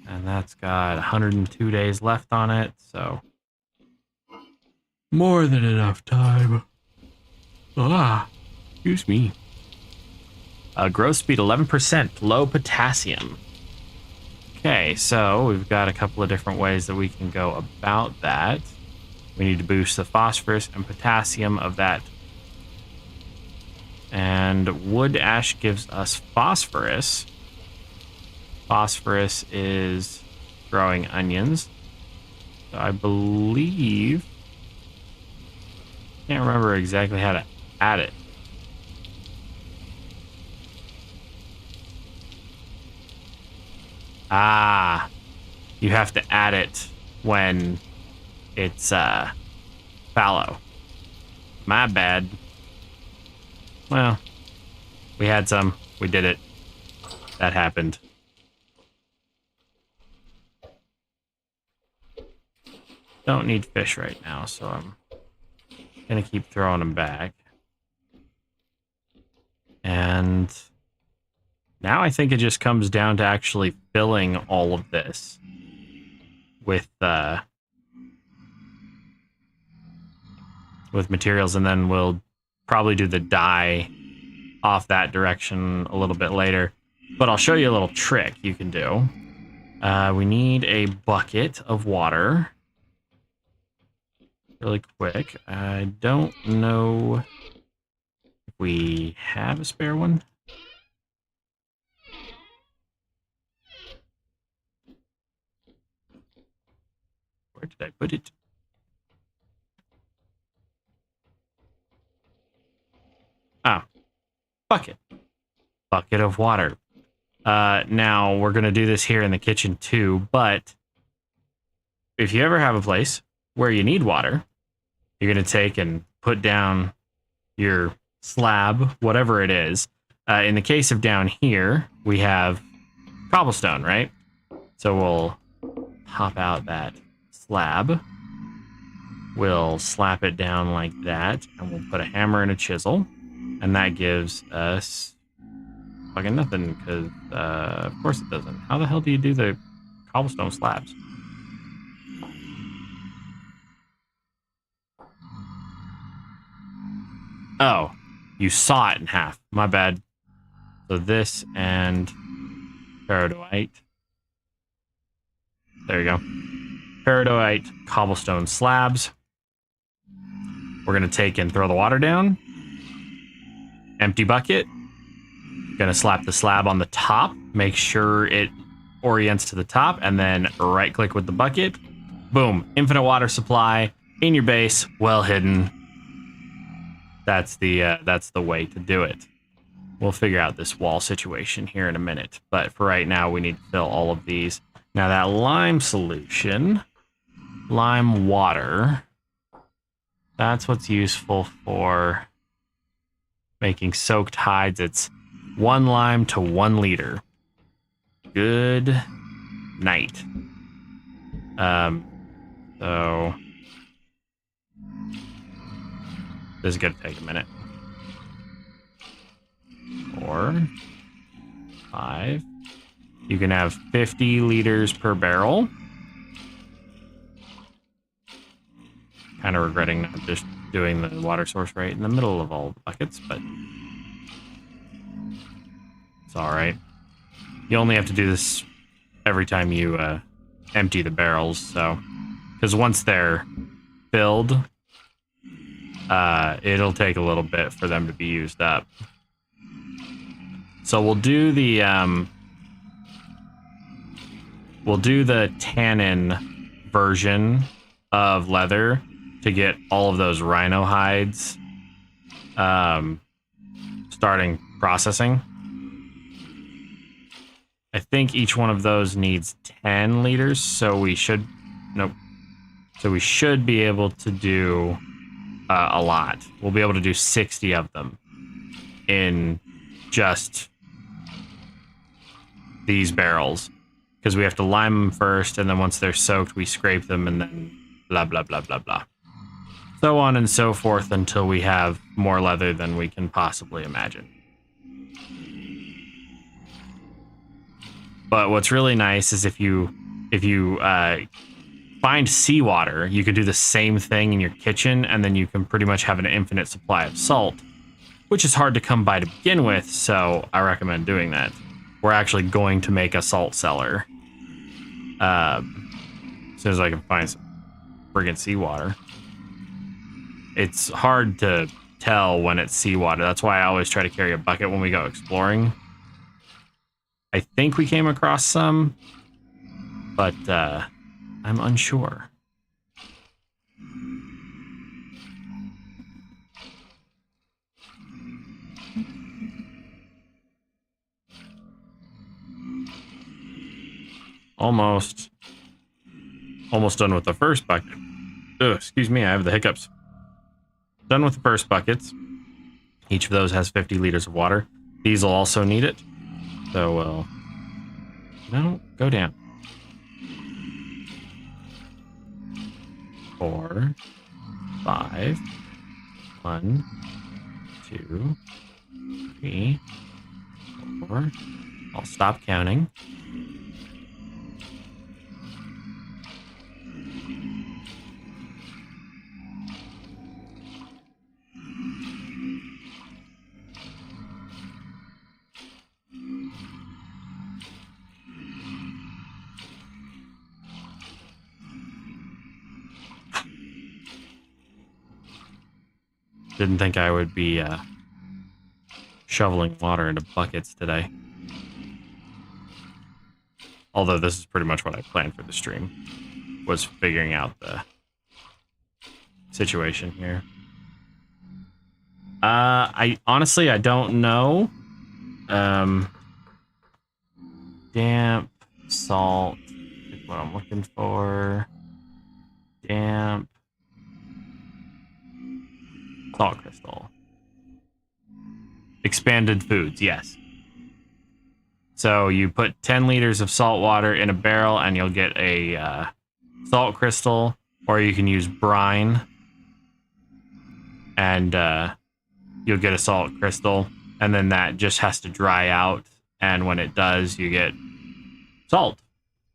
A: And that's got 102 days left on it, so more than enough time. Ah, excuse me. Growth speed 11%, low potassium. Okay, so we've got a couple of different ways that we can go about that. We need to boost the phosphorus and potassium of that. And wood ash gives us phosphorus. Phosphorus is growing onions. So I believe... Can't remember exactly how to add it. Ah, you have to add it when it's fallow. My bad. Well, we had some. We did it. That happened. Don't need fish right now, so I'm gonna keep throwing them back. And now I think it just comes down to actually filling all of this with materials, and then we'll probably do the dye off that direction a little bit later. But I'll show you a little trick you can do. We need a bucket of water. Really quick. I don't know if we have a spare one. Where did I put it? Ah, bucket. Bucket of water. Now, we're going to do this here in the kitchen too, but if you ever have a place where you need water, you're going to take and put down your slab, whatever it is. In the case of down here, we have cobblestone, right? So we'll pop out that slab. We'll slap it down like that, and we'll put a hammer and a chisel, and that gives us fucking nothing, because of course it doesn't. How the hell do you do the cobblestone slabs? Oh, you saw it in half. My bad. So this and peridotite. There you go. Peridotite cobblestone slabs. We're going to take and throw the water down. Empty bucket. Going to slap the slab on the top. Make sure it orients to the top. And then right click with the bucket. Boom. Infinite water supply in your base. Well hidden. That's the way to do it. We'll figure out this wall situation here in a minute. But for right now, we need to fill all of these. Now that lime solution, lime water, that's what's useful for making soaked hides. It's 1 lime to 1 liter. Good night. So this is going to take a minute. 4, 5. You can have 50 liters per barrel. Kind of regretting not just doing the water source right in the middle of all the buckets, but it's all right. You only have to do this every time you empty the barrels, so because once they're filled, it'll take a little bit for them to be used up. So we'll do the tannin version of leather to get all of those rhino hides starting processing. I think each one of those needs 10 liters, so we should be able to do a lot. We'll be able to do 60 of them in just these barrels, because we have to lime them first, and then once they're soaked, we scrape them, and then blah, blah, blah, blah, blah. So on and so forth until we have more leather than we can possibly imagine. But what's really nice is if you find seawater, you can do the same thing in your kitchen, and then you can pretty much have an infinite supply of salt. which is hard to come by to begin with, so I recommend doing that. We're actually going to make a salt cellar. As soon as I can find some friggin' seawater. It's hard to tell when it's seawater. That's why I always try to carry a bucket when we go exploring. I think we came across some, but I'm unsure. Almost done with the first bucket. Ugh, excuse me, I have the hiccups. Done with the first buckets. Each of those has 50 liters of water. These will also need it. So we'll... No, go down. 4, 5. 1, 2, 3, 4. I'll stop counting. Didn't think I would be shoveling water into buckets today. Although this is pretty much what I planned for the stream, was figuring out the situation here. I honestly don't know. Damp, salt, is what I'm looking for. Damp. Salt crystal. Expanded foods, yes. So you put 10 liters of salt water in a barrel and you'll get a salt crystal, or you can use brine and you'll get a salt crystal, and then that just has to dry out, and when it does, you get salt.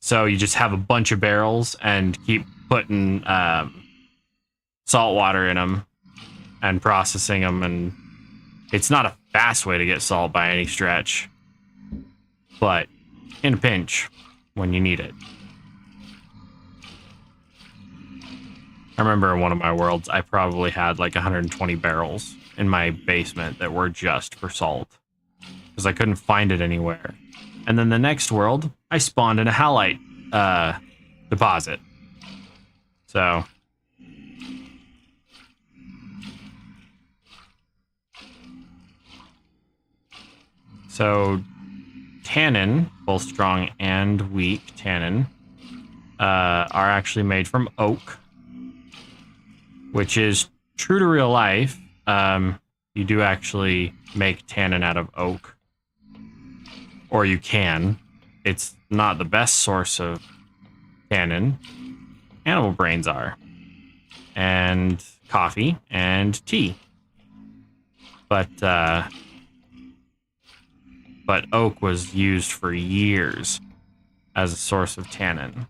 A: So you just have a bunch of barrels and keep putting salt water in them and processing them, and it's not a fast way to get salt by any stretch, but in a pinch when you need it. I remember in one of my worlds, I probably had like 120 barrels in my basement that were just for salt because I couldn't find it anywhere. And then the next world, I spawned in a halite deposit. So tannin, both strong and weak tannin, are actually made from oak, which is true to real life. You do actually make tannin out of oak, or you can. It's not the best source of tannin. Animal brains are, and coffee and tea. But oak was used for years as a source of tannin.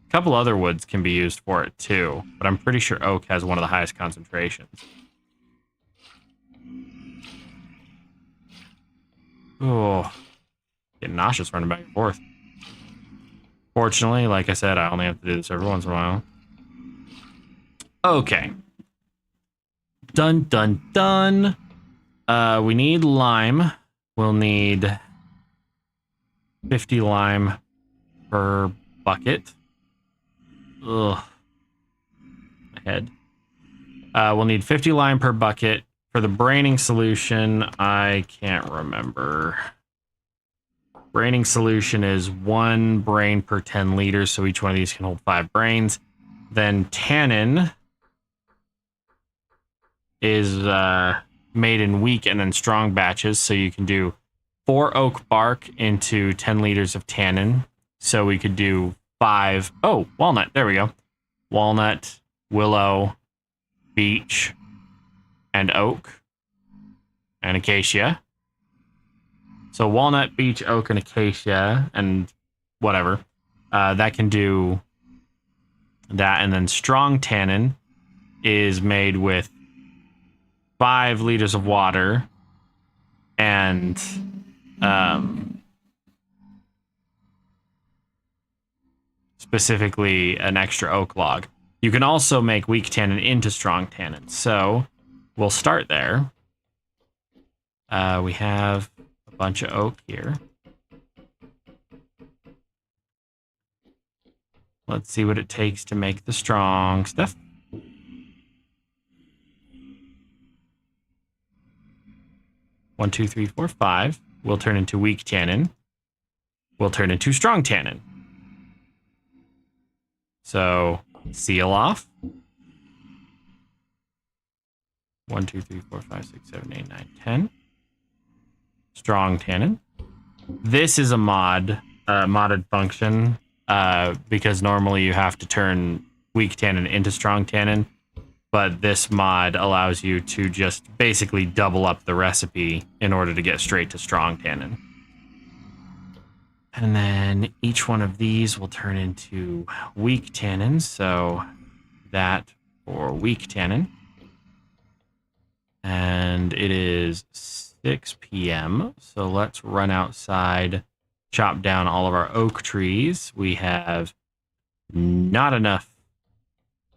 A: A couple other woods can be used for it too, but I'm pretty sure oak has one of the highest concentrations. Oh, getting nauseous running back and forth. Fortunately, like I said, I only have to do this every once in a while. Okay. Dun, dun, dun. We need lime. We'll need 50 lime per bucket. Ugh. My head. We'll need 50 lime per bucket. For the braining solution, I can't remember. Braining solution is 1 brain per 10 liters, so each one of these can hold 5 brains. Then tannin is made in weak and then strong batches, so you can do 4 oak bark into 10 liters of tannin. So we could do 5... Oh, walnut. There we go. Walnut, willow, beech, and oak, and acacia. So walnut, beech, oak, and acacia, and whatever. That can do that. And then strong tannin is made with 5 liters of water and specifically an extra oak log. You can also make weak tannin into strong tannin. So we'll start there. We have a bunch of oak here. Let's see what it takes to make the strong stuff. One, two, three, four, five. Will turn into weak tannin. Will turn into strong tannin. So seal off. 1, 2, 3, 4, 5, 6, 7, 8, 9, 10. Strong tannin. This is a modded function, because normally you have to turn weak tannin into strong tannin, but this mod allows you to just basically double up the recipe in order to get straight to strong tannin. And then each one of these will turn into weak tannin, so that for weak tannin. And it is 6 p.m., so let's run outside, chop down all of our oak trees. We have not enough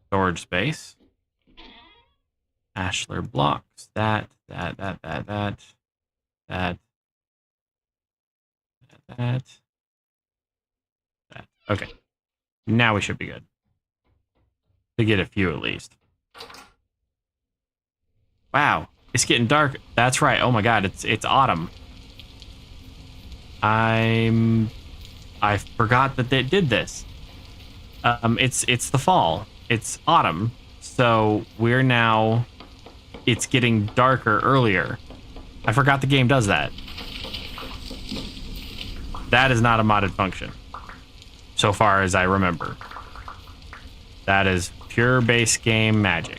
A: storage space. Ashlar blocks, that. Okay, now we should be good to get a few at least. Wow, it's getting dark. That's right. Oh my god, it's autumn. I forgot that they did this. It's the fall. It's autumn. So we're now, it's getting darker earlier. I forgot the game does that. That is not a modded function, so far as I remember. That is pure base game magic.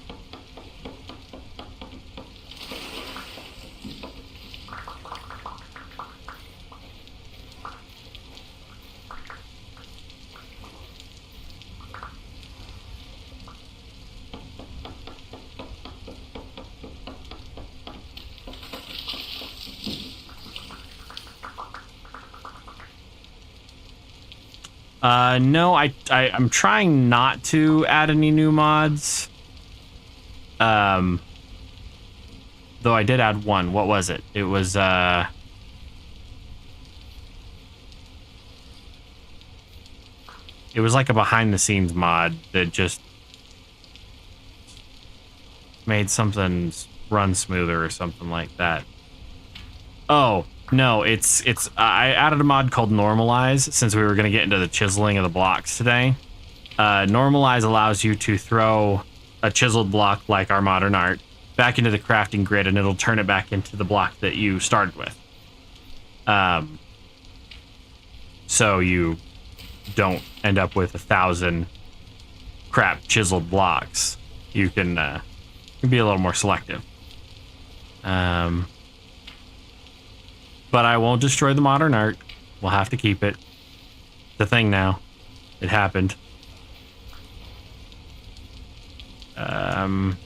A: No, I'm trying not to add any new mods. Though I did add one. What was it? It was, it was like a behind-the-scenes mod that just made something run smoother or something like that. Oh, no, I added a mod called Normalize, since we were going to get into the chiseling of the blocks today. Normalize allows you to throw a chiseled block like our modern art back into the crafting grid, and it'll turn it back into the block that you started with. So you don't end up with 1,000 crap chiseled blocks. You can be a little more selective. But I won't destroy the modern art. We'll have to keep it. It's a thing now. It happened. Alright,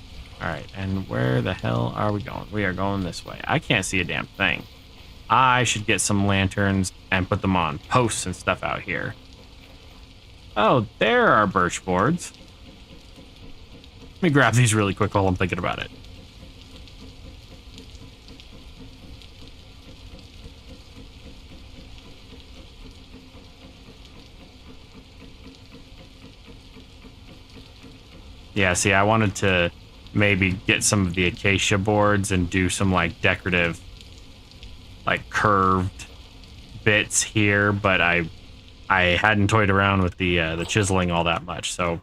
A: and where the hell are we going? We are going this way. I can't see a damn thing. I should get some lanterns and put them on posts and stuff out here. Oh, there are birch boards. Let me grab these really quick while I'm thinking about it. Yeah, see, I wanted to maybe get some of the acacia boards and do some like decorative, like curved bits here, but I hadn't toyed around with the chiseling all that much, so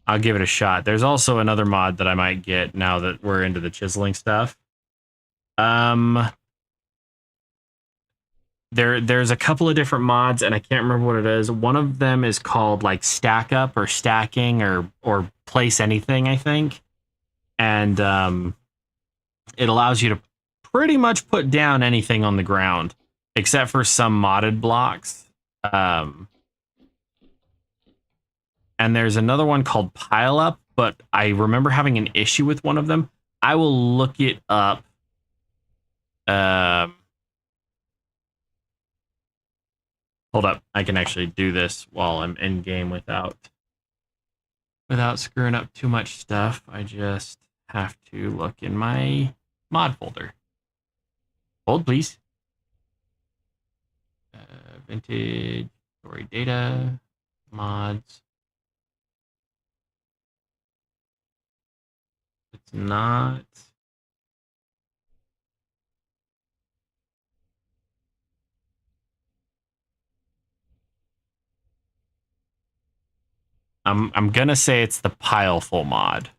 A: I'll give it a shot. There's also another mod that I might get now that we're into the chiseling stuff. There's a couple of different mods, and I can't remember what it is. One of them is called like stack up or stacking or place anything, I think. And it allows you to pretty much put down anything on the ground, except for some modded blocks. And there's another one called pile up, but I remember having an issue with one of them. I will look it up Hold up. I can actually do this while I'm in game without screwing up too much stuff. I just have to look in my mod folder. Hold, please. Vintage, story data, mods. It's not. I'm gonna say it's the pileful mod,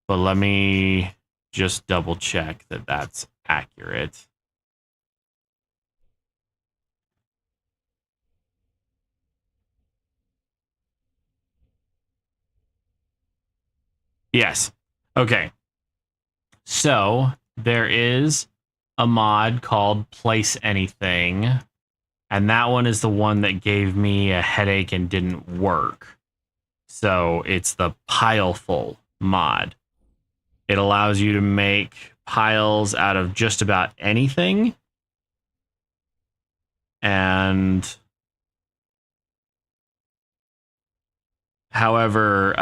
A: but let me just double check that that's accurate. Yes. Okay. So there is a mod called Place Anything, and that one is the one that gave me a headache and didn't work. So it's the pileful mod. It allows you to make piles out of just about anything. And however,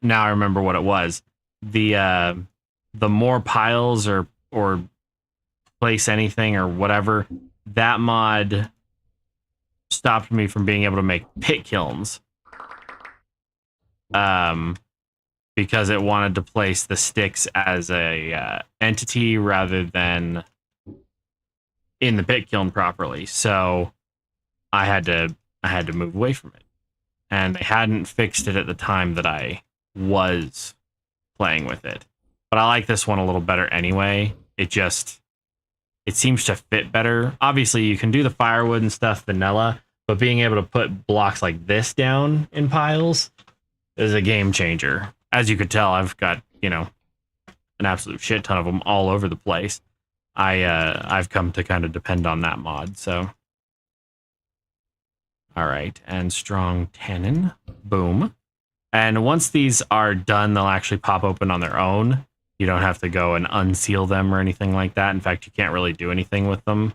A: now I remember what it was. The more piles or place anything or whatever, that mod stopped me from being able to make pit kilns. Because it wanted to place the sticks as a entity rather than in the pit kiln properly. So I had to move away from it. And they hadn't fixed it at the time that I was playing with it. But I like this one a little better anyway. It seems to fit better. Obviously, you can do the firewood and stuff vanilla, but being able to put blocks like this down in piles is a game changer. As you could tell, I've got, an absolute shit ton of them all over the place. I've come to kind of depend on that mod, so. All right, and strong tannin, boom. And once these are done, they'll actually pop open on their own. You don't have to go and unseal them or anything like that. In fact, you can't really do anything with them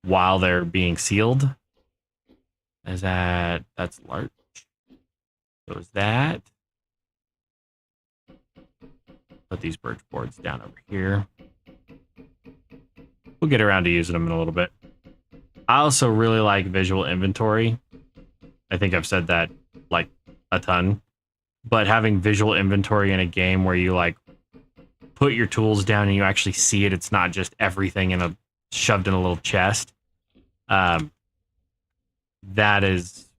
A: while they're being sealed. That's large. So is that. Put these birch boards down over here. We'll get around to using them in a little bit. I also really like visual inventory. I think I've said that like a ton. But having visual inventory in a game where you like put your tools down and you actually see it, it's not just everything shoved in a little chest. That is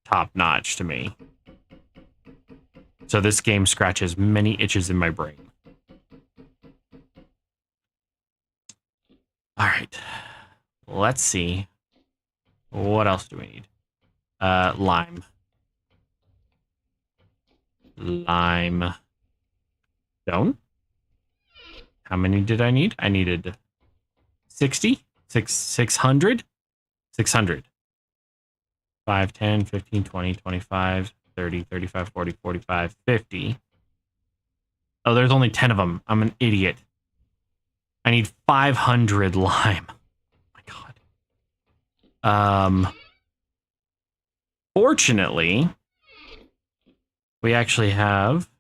A: top notch to me. So this game scratches many itches in my brain. All right. Let's see. What else do we need? Lime. Lime. Stone? How many did I need? I needed 60? 600? 600. 5, 10, 15, 20, 25, 30, 35, 40, 45, 50. Oh, there's only 10 of them. I'm an idiot. I need 500 lime. Oh my god. Fortunately, we actually have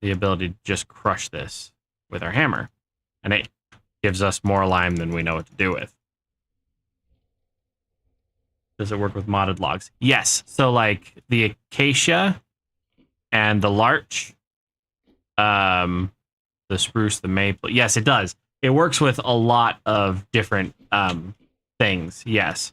A: the ability to just crush this with our hammer. And it gives us more lime than we know what to do with. Does it work with modded logs? Yes. So like the acacia and the larch, the spruce, the maple. Yes, it does. It works with a lot of different things. Yes.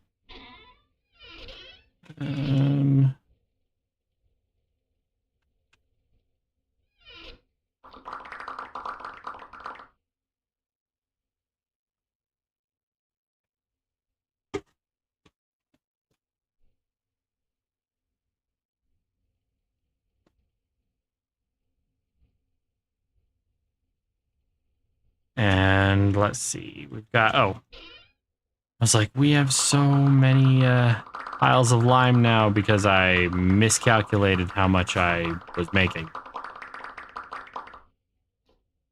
A: And let's see, we've got, I was like, we have so many piles of lime now because I miscalculated how much I was making.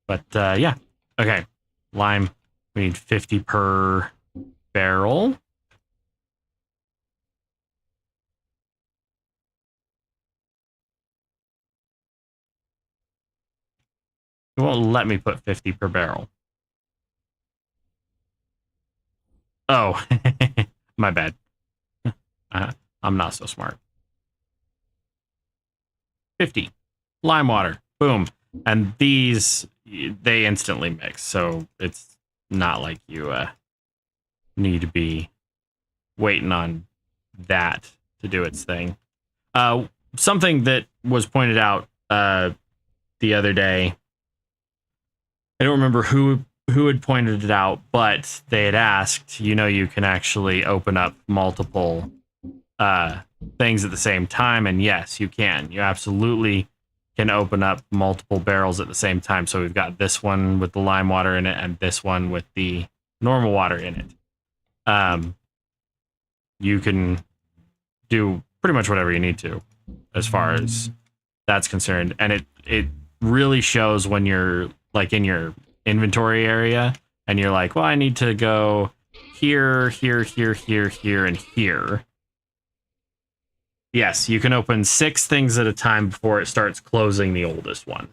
A: But yeah, okay, lime, We need 50 per barrel. It won't let me put 50 per barrel. Oh, my bad. I'm not so smart. 50. Lime water. Boom. And these, they instantly mix. So it's not like you need to be waiting on that to do its thing. Something that was pointed out the other day, I don't remember who had pointed it out, but they had asked, you can actually open up multiple things at the same time, and yes, you can. You absolutely can open up multiple barrels at the same time. So we've got this one with the lime water in it and this one with the normal water in it. You can do pretty much whatever you need to as far as that's concerned. And it really shows when you're like in your inventory area and you're like, well, I need to go here, here, here, here, here, and here. Yes, you can open 6 things at a time before it starts closing the oldest one.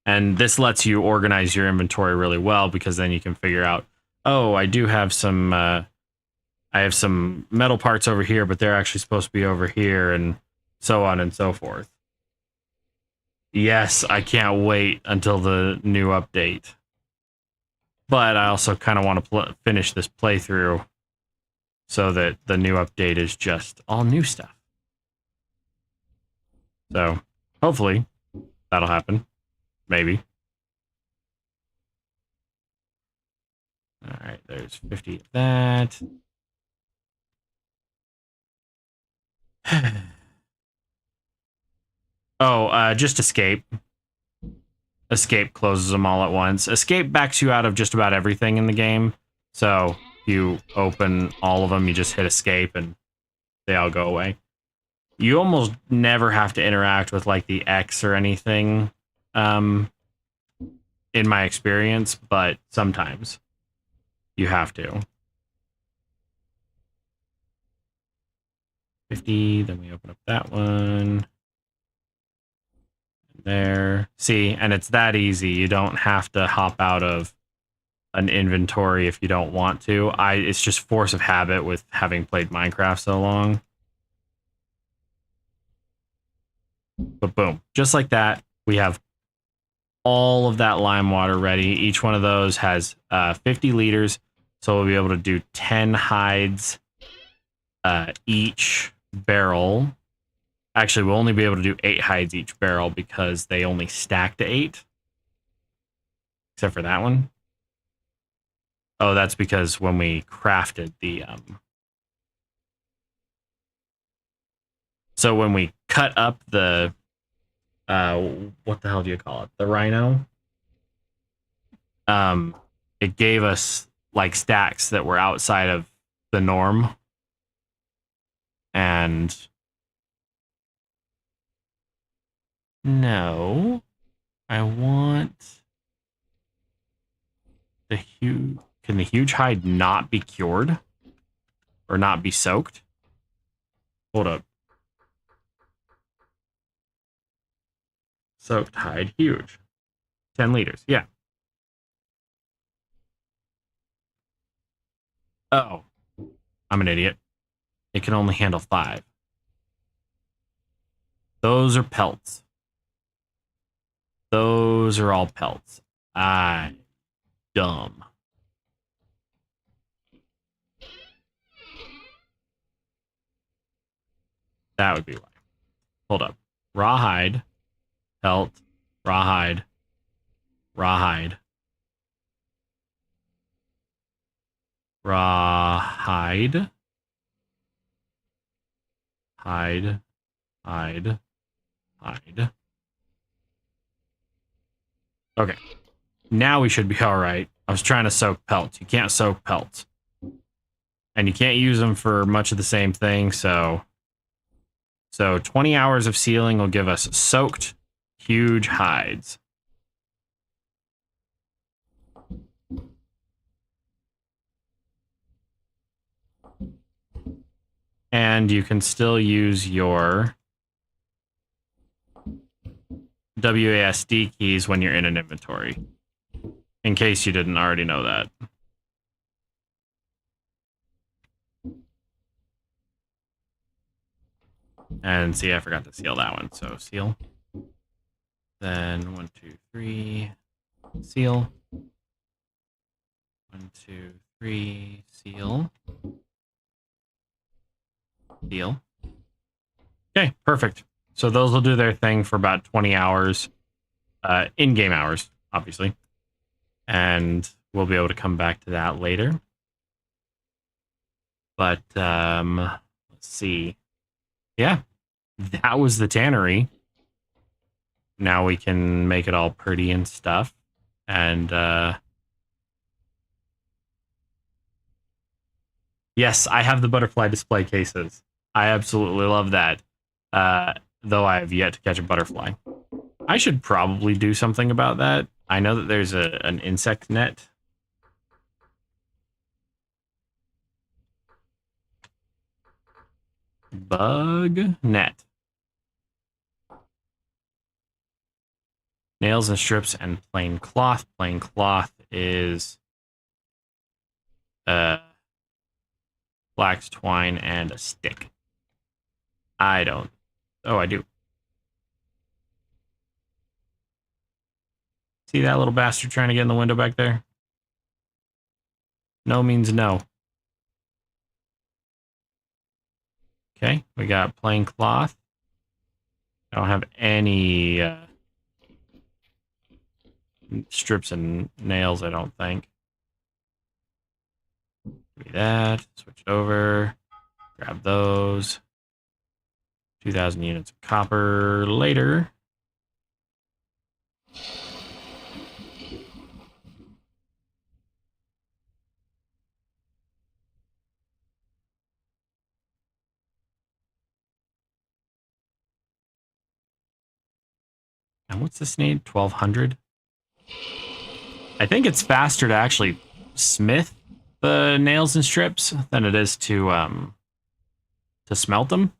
A: And this lets you organize your inventory really well, because then you can figure out, oh, I do have some, I have some metal parts over here, but they're actually supposed to be over here, and so on and so forth. Yes, I can't wait until the new update. But I also kind of want to finish this playthrough so that the new update is just all new stuff. So hopefully that'll happen. Maybe. All right, there's 50 of that. Oh, just escape. Escape closes them all at once. Escape backs you out of just about everything in the game. So you open all of them, you just hit escape and they all go away. You almost never have to interact with like the X or anything, in my experience, but sometimes you have to. 50, then we open up that one. There. See, and it's that easy. You don't have to hop out of an inventory if you don't want to. It's just force of habit with having played Minecraft so long. But boom, just like that, we have all of that lime water ready. Each one of those has 50 liters, so we'll be able to do 10 hides each barrel. Actually, we'll only be able to do 8 hides each barrel because they only stack to 8. Except for that one. Oh, that's because when we crafted the... So when we cut up the... what the hell do you call it? The rhino? It gave us like stacks that were outside of the norm. And... No, I want the huge. Can the huge hide not be cured or not be soaked? Hold up. Soaked hide huge. 10 liters. Yeah. Oh, I'm an idiot. It can only handle 5. Those are pelts. Those are all pelts. Dumb. That would be why. Hold up. Rawhide. Pelt. Rawhide. Rawhide. Rawhide. Hide. Hide. Hide. Okay. Now we should be all right. I was trying to soak pelts. You can't soak pelts. And you can't use them for much of the same thing, so 20 hours of sealing will give us soaked huge hides. And you can still use your WASD keys when you're in an inventory, in case you didn't already know that. And see, I forgot to seal that one. So seal. Then 1, 2, 3, seal. 1, 2, 3, seal. Seal. Okay, perfect. So those will do their thing for about 20 hours, in-game hours, obviously. And we'll be able to come back to that later. But let's see. Yeah, that was the tannery. Now we can make it all pretty and stuff. And yes, I have the butterfly display cases. I absolutely love that. Though I have yet to catch a butterfly. I should probably do something about that. I know that there's an insect net. Bug net. Nails and strips and plain cloth. Plain cloth is flax twine and a stick. I don't. Oh, I do. See that little bastard trying to get in the window back there? No means no. Okay, we got plain cloth. I don't have any strips and nails, I don't think. Give me that. Switch it over. Grab those. 2,000 units of copper later. And what's this need? 1,200? I think it's faster to actually smith the nails and strips than it is to smelt them.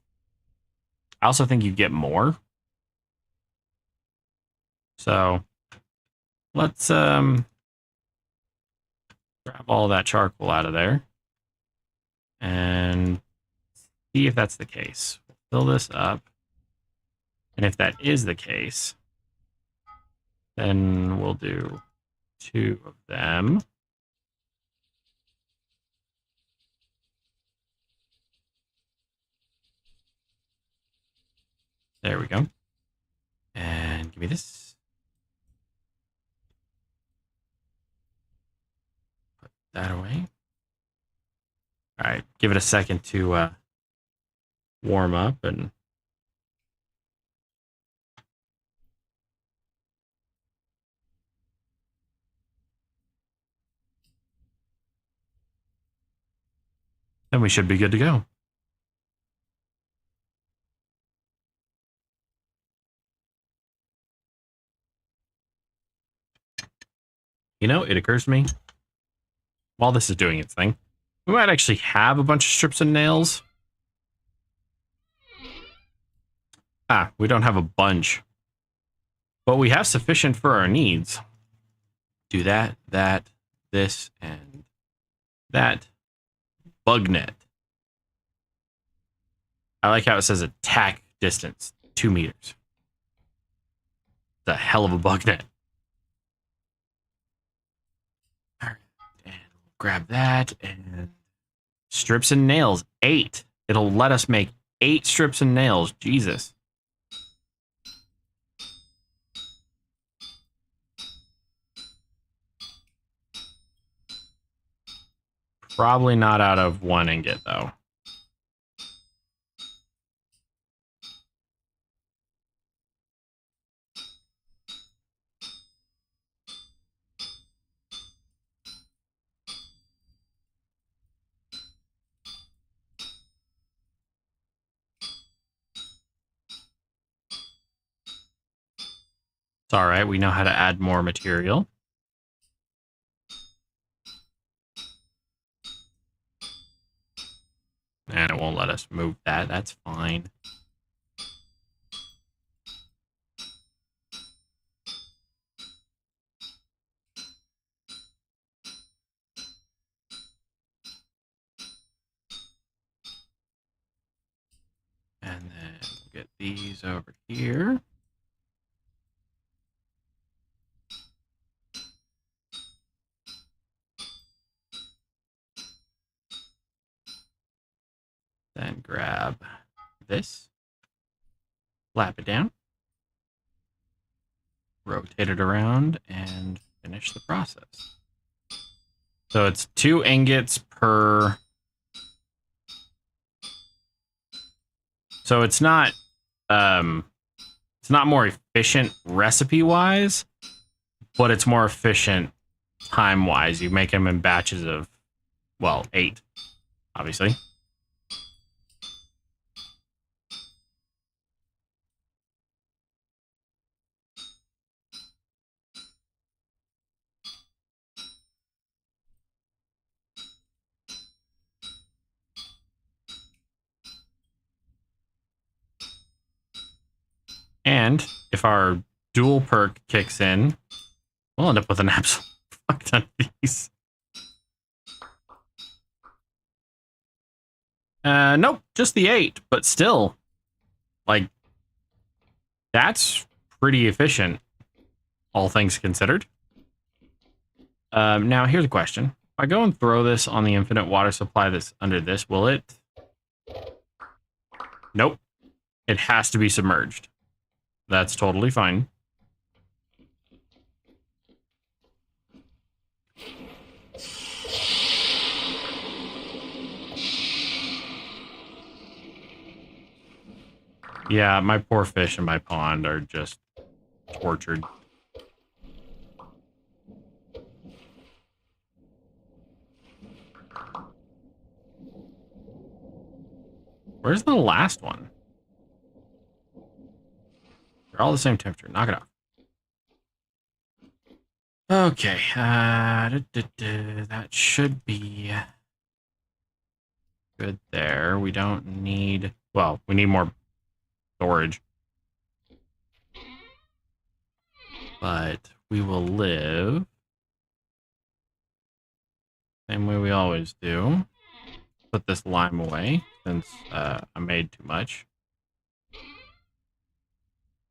A: I also think you get more. So let's grab all that charcoal out of there and see if that's the case. We'll fill this up. And if that is the case, then we'll do 2 of them. There we go. And give me this. Put that away. All right, give it a second to warm up and then we should be good to go. You know, it occurs to me, while this is doing its thing, we might actually have a bunch of strips and nails. Ah, we don't have a bunch. But we have sufficient for our needs. Do that, this, and that. Bug net. I like how it says attack distance, 2 meters. It's a hell of a bug net. All right, and we'll grab that and strips and nails, 8. It'll let us make 8 strips and nails. Jesus. Probably not out of 1 ingot though. It's all right. We know how to add more material. And it won't let us move that. That's fine. And then get these over here. Then grab this, flap it down, rotate it around, and finish the process. So it's 2 ingots per. So it's not more efficient recipe wise, but it's more efficient time wise. You make them in batches of, well, 8, obviously. And if our dual perk kicks in, we'll end up with an absolute fuck ton of these. Nope, just the 8, but still, like, that's pretty efficient, all things considered. Now, here's a question. If I go and throw this on the infinite water supply that's under this, will it? Nope. It has to be submerged. That's totally fine. Yeah, my poor fish in my pond are just tortured. Where's the last one? They're all the same temperature. Knock it off. Okay. That should be good there. We don't need... Well, we need more storage. But we will live same way we always do. Put this lime away since I made too much.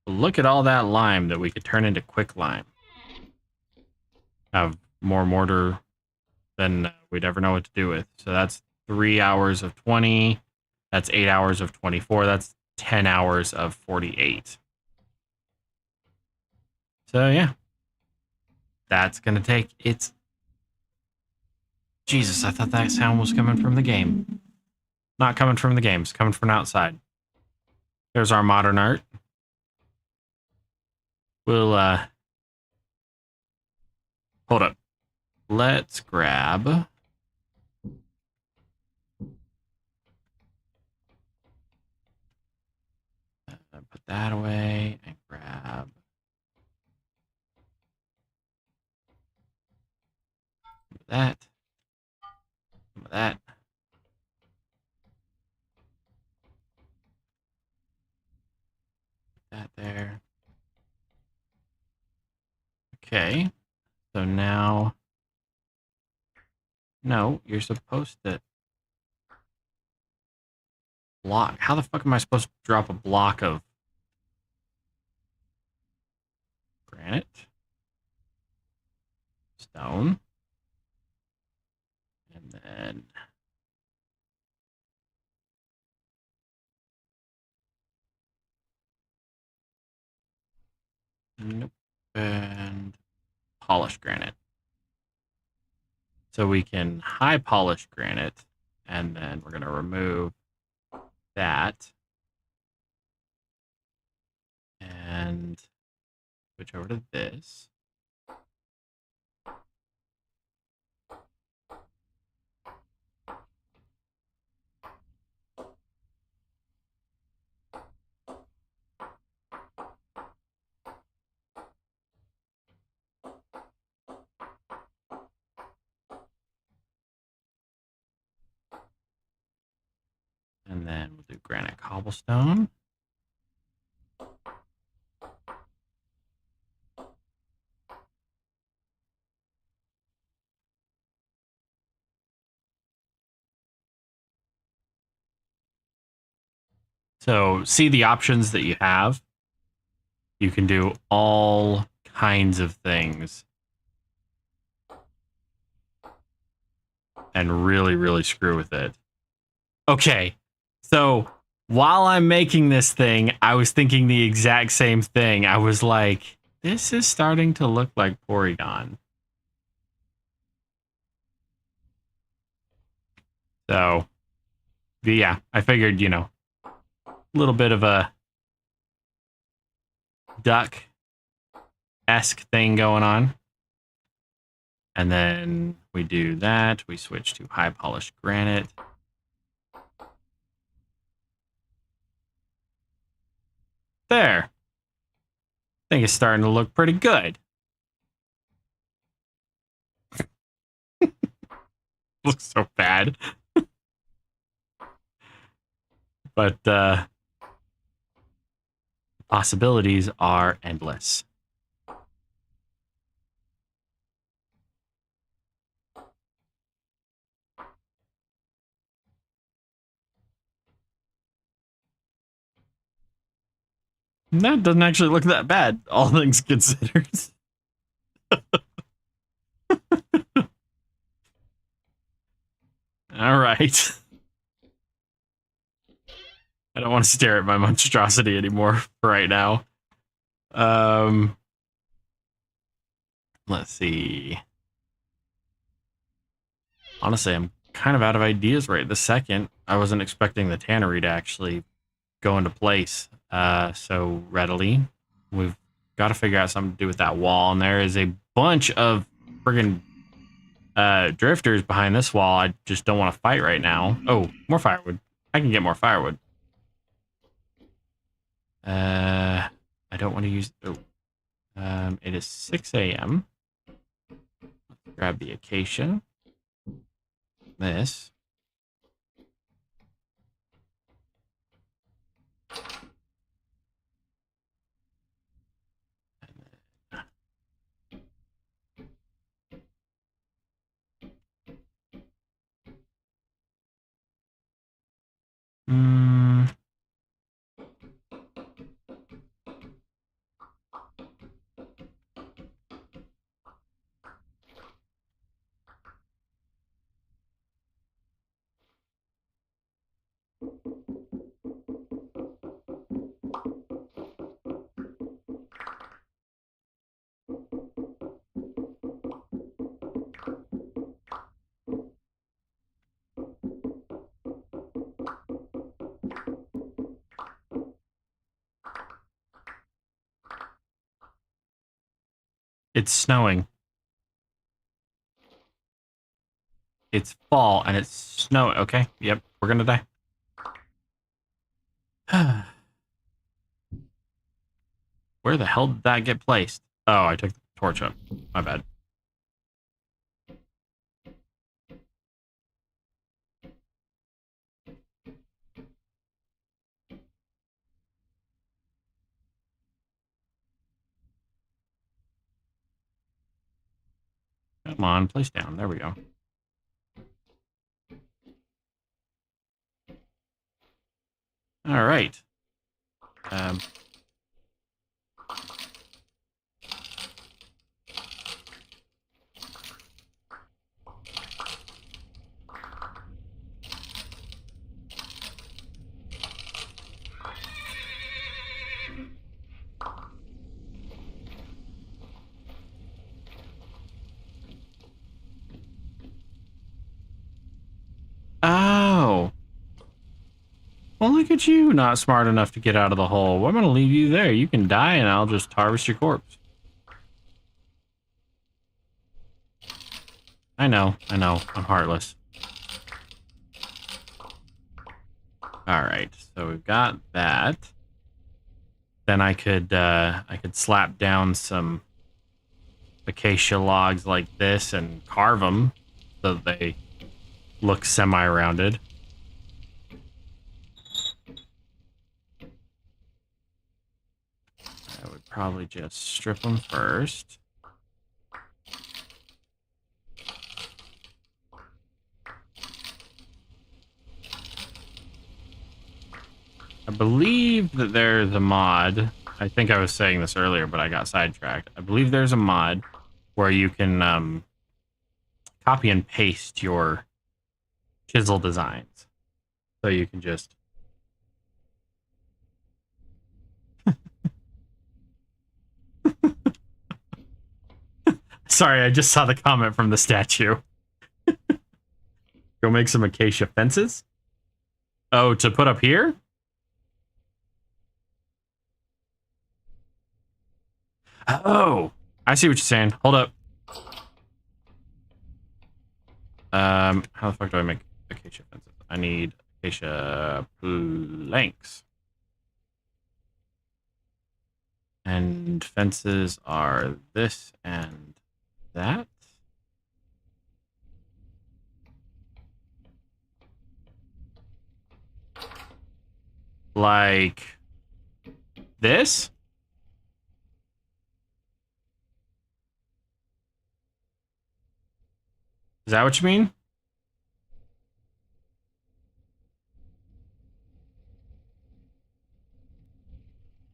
A: Look at all that lime that we could turn into quick lime. Have more mortar than we'd ever know what to do with. So that's 3 hours of 20. That's 8 hours of 24. That's 10 hours of 48. So yeah. That's going to take its... Jesus, I thought that sound was coming from the game. Not coming from the game. It's coming from outside. There's our modern art. We'll, hold up. Let's grab... put that away and grab... that. Some of that. That there. Okay. So now... No, you're supposed to... block. How the fuck am I supposed to drop a block of granite? Stone. And then... Nope. And polished granite. So we can high polish granite, and then we're going to remove that and switch over to this. then we'll do granite cobblestone. So see the options that you have. You can do all kinds of things and really, really screw with it. Okay, so while I'm making this thing, I was thinking the exact same thing. I was like, this is starting to look like Porygon. So, yeah, I figured, you know, a little bit of a duck-esque thing going on. And then we do that. We switch to high polished granite. There. I think it's starting to look pretty good. Looks so bad. But possibilities are endless. That doesn't actually look that bad, all things considered. All right. I don't want to stare at my monstrosity anymore for right now. Let's see. Honestly, I'm kind of out of ideas right this second. I wasn't expecting the tannery to actually go into place so readily. We've got to figure out something to do with that wall, and there is a bunch of friggin' drifters behind this wall. I just don't want to fight right now. Oh, more firewood. I can get more firewood. I don't want to use... Oh. It is 6 a.m. Grab the acacia. This. It's snowing. It's fall and it's snowing. Okay, yep, we're gonna die. Where the hell did that get placed? Oh, I took the torch up. My bad. Come on, place down. There we go. All right. Oh. Well, look at you, not smart enough to get out of the hole. Well, I'm going to leave you there. You can die, and I'll just harvest your corpse. I know. I'm heartless. All right, so we've got that. Then I could slap down some acacia logs like this and carve them so that they look semi-rounded. probably just strip them first. I believe that there's a mod. I think I was saying this earlier, but I got sidetracked. I believe there's a mod where you can copy and paste your chisel designs. So you can just... Sorry, I just saw the comment from the statue. Go make some acacia fences? Oh, to put up here? Oh, I see what you're saying. Hold up. How the fuck do I make acacia fences? I need acacia planks. And fences are this and that. Like this? Is that what you mean?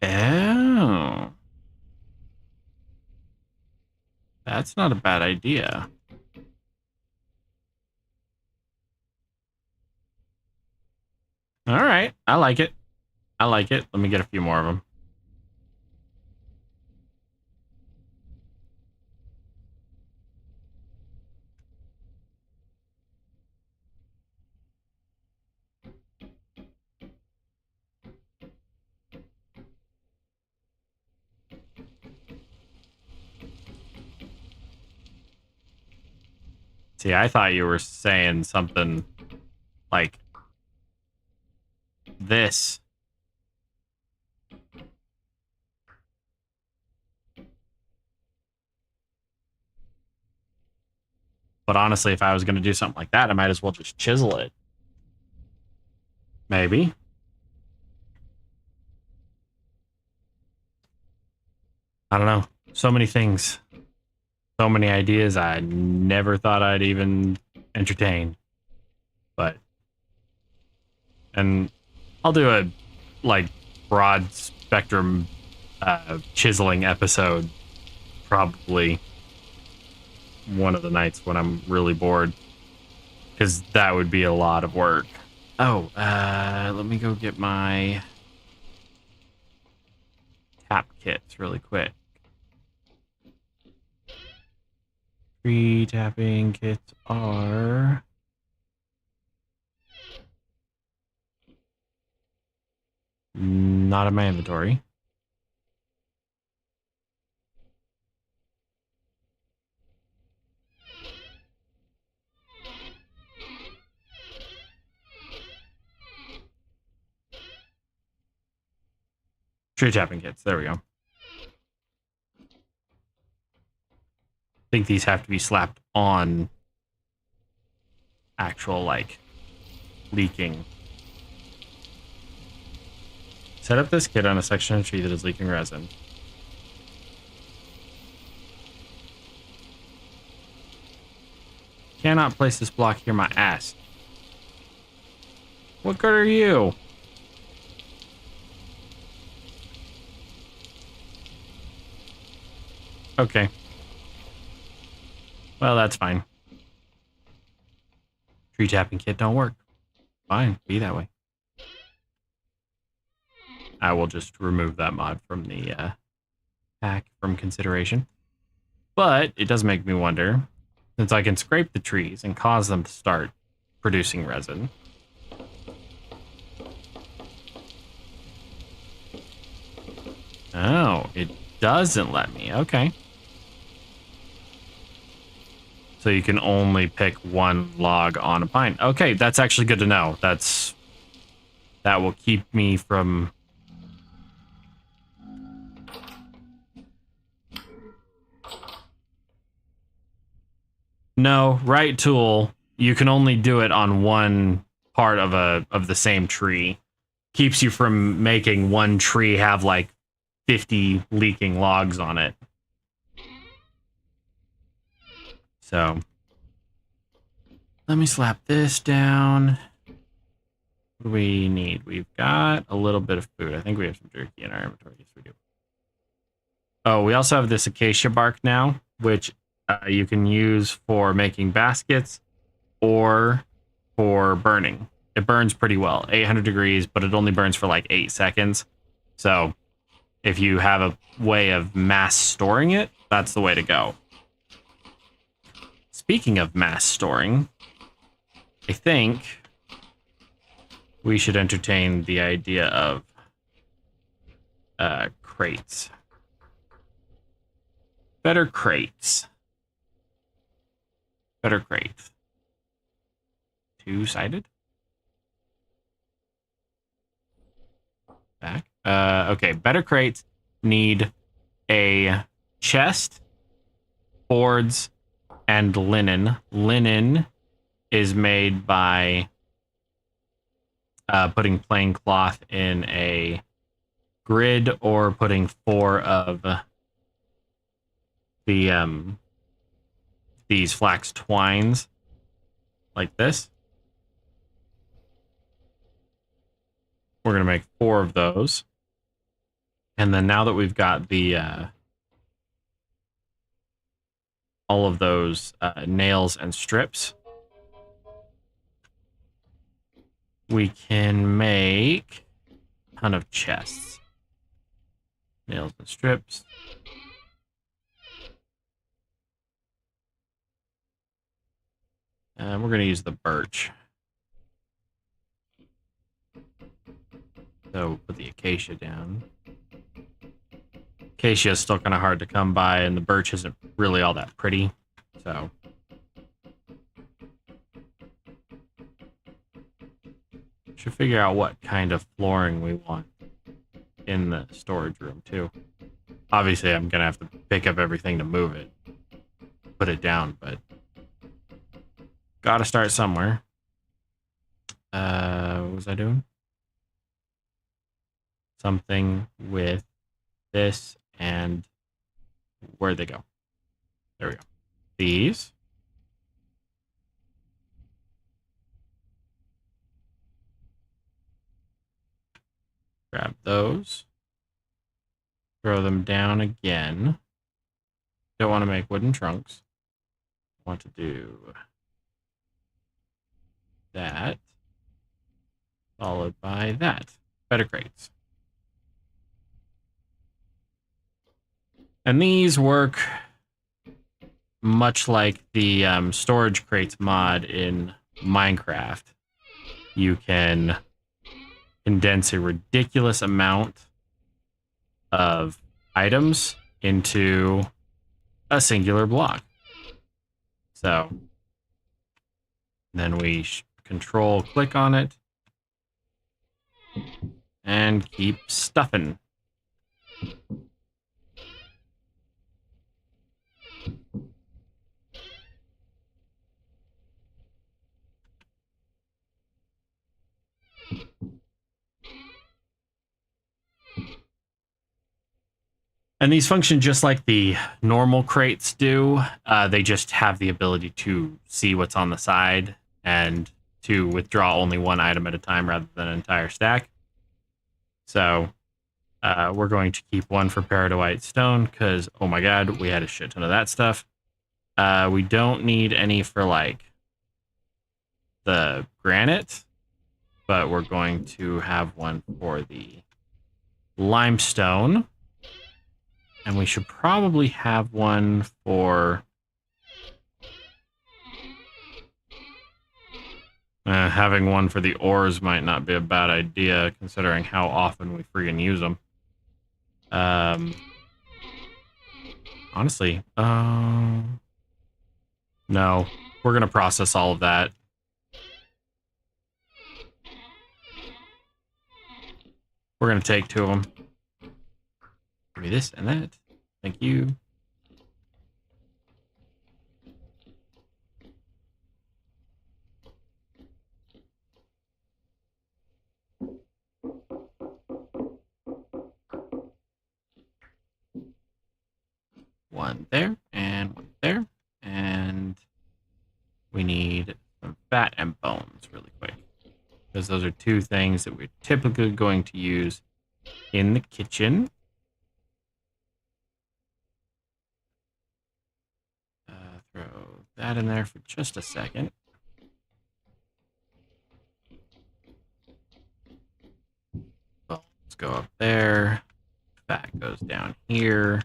A: Oh. That's not a bad idea. All right. I like it. I like it. Let me get a few more of them. See, I thought you were saying something like this. But honestly, if I was going to do something like that, I might as well just chisel it. Maybe. I don't know. So many things. So many ideas I never thought I'd even entertain. But... And I'll do a, like, broad spectrum chiseling episode probably one of the nights when I'm really bored. Because that would be a lot of work. Oh, let me go get my tap kits really quick. Tree tapping kits are... not in my inventory. Tree tapping kits. There we go. I think these have to be slapped on actual, like, leaking. Set up this kit on a section of tree that is leaking resin. Cannot place this block here, my ass. What good are you? Okay. Well, that's fine. Tree tapping kit don't work. Fine, be that way. I will just remove that mod from the pack from consideration. But it does make me wonder, since I can scrape the trees and cause them to start producing resin. Oh, it doesn't let me. Okay. So you can only pick one log on a pine. Okay, that's actually good to know. That will keep me from... No, right tool, you can only do it on one part of the same tree. Keeps you from making one tree have like 50 leaking logs on it. So let me slap this down. What do we need? We've got a little bit of food. I think we have some jerky in our inventory. Yes, we do. Oh, we also have this acacia bark now, which you can use for making baskets or for burning. It burns pretty well, 800 degrees, but it only burns for like 8 seconds. So if you have a way of mass storing it, that's the way to go. Speaking of mass storing, I think we should entertain the idea of crates. Better crates. Better crates. Two-sided? Back. Okay, better crates need a chest, boards, and linen. Linen is made by putting plain cloth in a grid or putting 4 of the these flax twines like this. We're going to make 4 of those. And then now that we've got the all of those nails and strips, we can make a ton of chests. Nails and strips. And we're going to use the birch. So put the acacia down. Acacia is still kind of hard to come by, and the birch isn't really all that pretty. So should figure out what kind of flooring we want in the storage room too. Obviously, I'm gonna have to pick up everything to move it, put it down, but gotta start somewhere. What was I doing? Something with this and where'd they go? There we go. These. Grab those. Throw them down again. Don't want to make wooden trunks. Want to do that. Followed by that. Better crates. And these work much like the storage crates mod in Minecraft. You can condense a ridiculous amount of items into a singular block. So then we control click on it and keep stuffing. And these function just like the normal crates do. They just have the ability to see what's on the side and to withdraw only one item at a time rather than an entire stack. So we're going to keep one for peridotite stone because, oh my god, we had a shit ton of that stuff. We don't need any for like the granite, but we're going to have one for the limestone. And we should probably have one for having one for the ores might not be a bad idea, considering how often we friggin' use them. Honestly, no. We're going to process all of that. We're going to take 2 of them. Give me this and that. Thank you. one there, and one there. And we need some fat and bones really quick, because those are two things that we're typically going to use in the kitchen. Throw that in there for just a second. Bones go up there. Fat goes down here.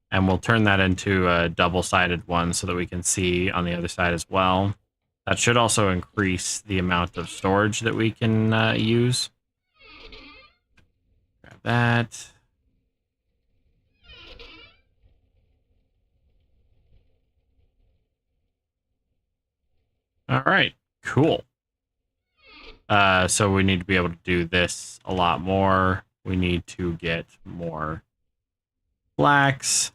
A: And we'll turn that into a double-sided one so that we can see on the other side as well. That should also increase the amount of storage that we can use. Grab that. All right, cool. So we need to be able to do this a lot more. We need to get more flax,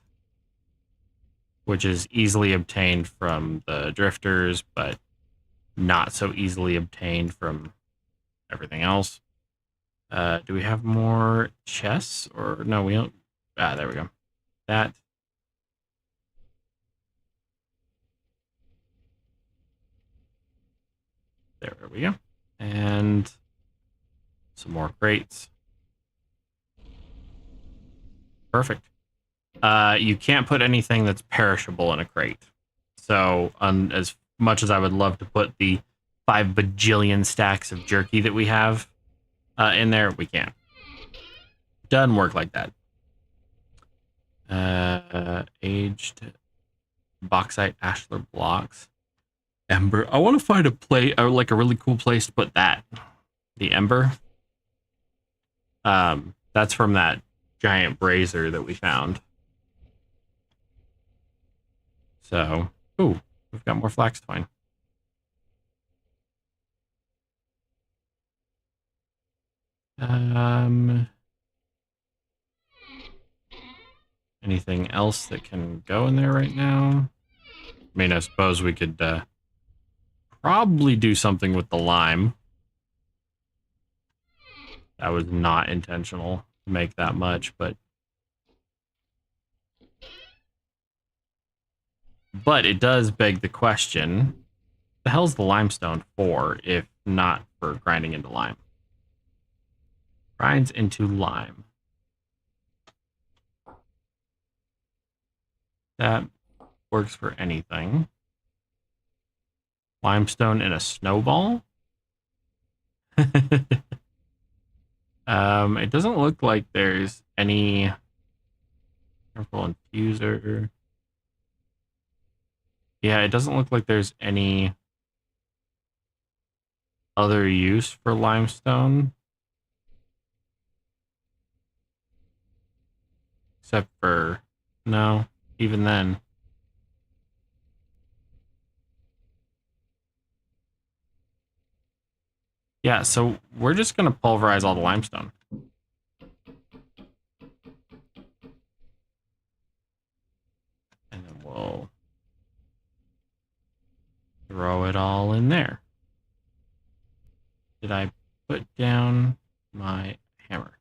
A: which is easily obtained from the drifters, but not so easily obtained from everything else. Do we have more chests? Or no, we don't. Ah, there we go. That. There we go. And some more crates. Perfect. You can't put anything that's perishable in a crate. So, as much as I would love to put the 5 bajillion stacks of jerky that we have in there, we can't. Doesn't work like that. Aged bauxite ashlar blocks. Ember. I want to find a place, or like a really cool place to put that. The ember. That's from that giant brazier that we found. So, ooh, we've got more flax twine. Anything else that can go in there right now? I mean, I suppose we could probably do something with the lime. That was not intentional to make that much, but it does beg the question, what the hell's the limestone for if not for grinding into lime? Grinds into lime. That works for anything. Limestone in a snowball? It doesn't look like there's any careful infuser. Yeah, it doesn't look like there's any other use for limestone. Except for, no, even then. Yeah, so we're just going to pulverize all the limestone. And then we'll throw it all in there. Did I put down my hammer?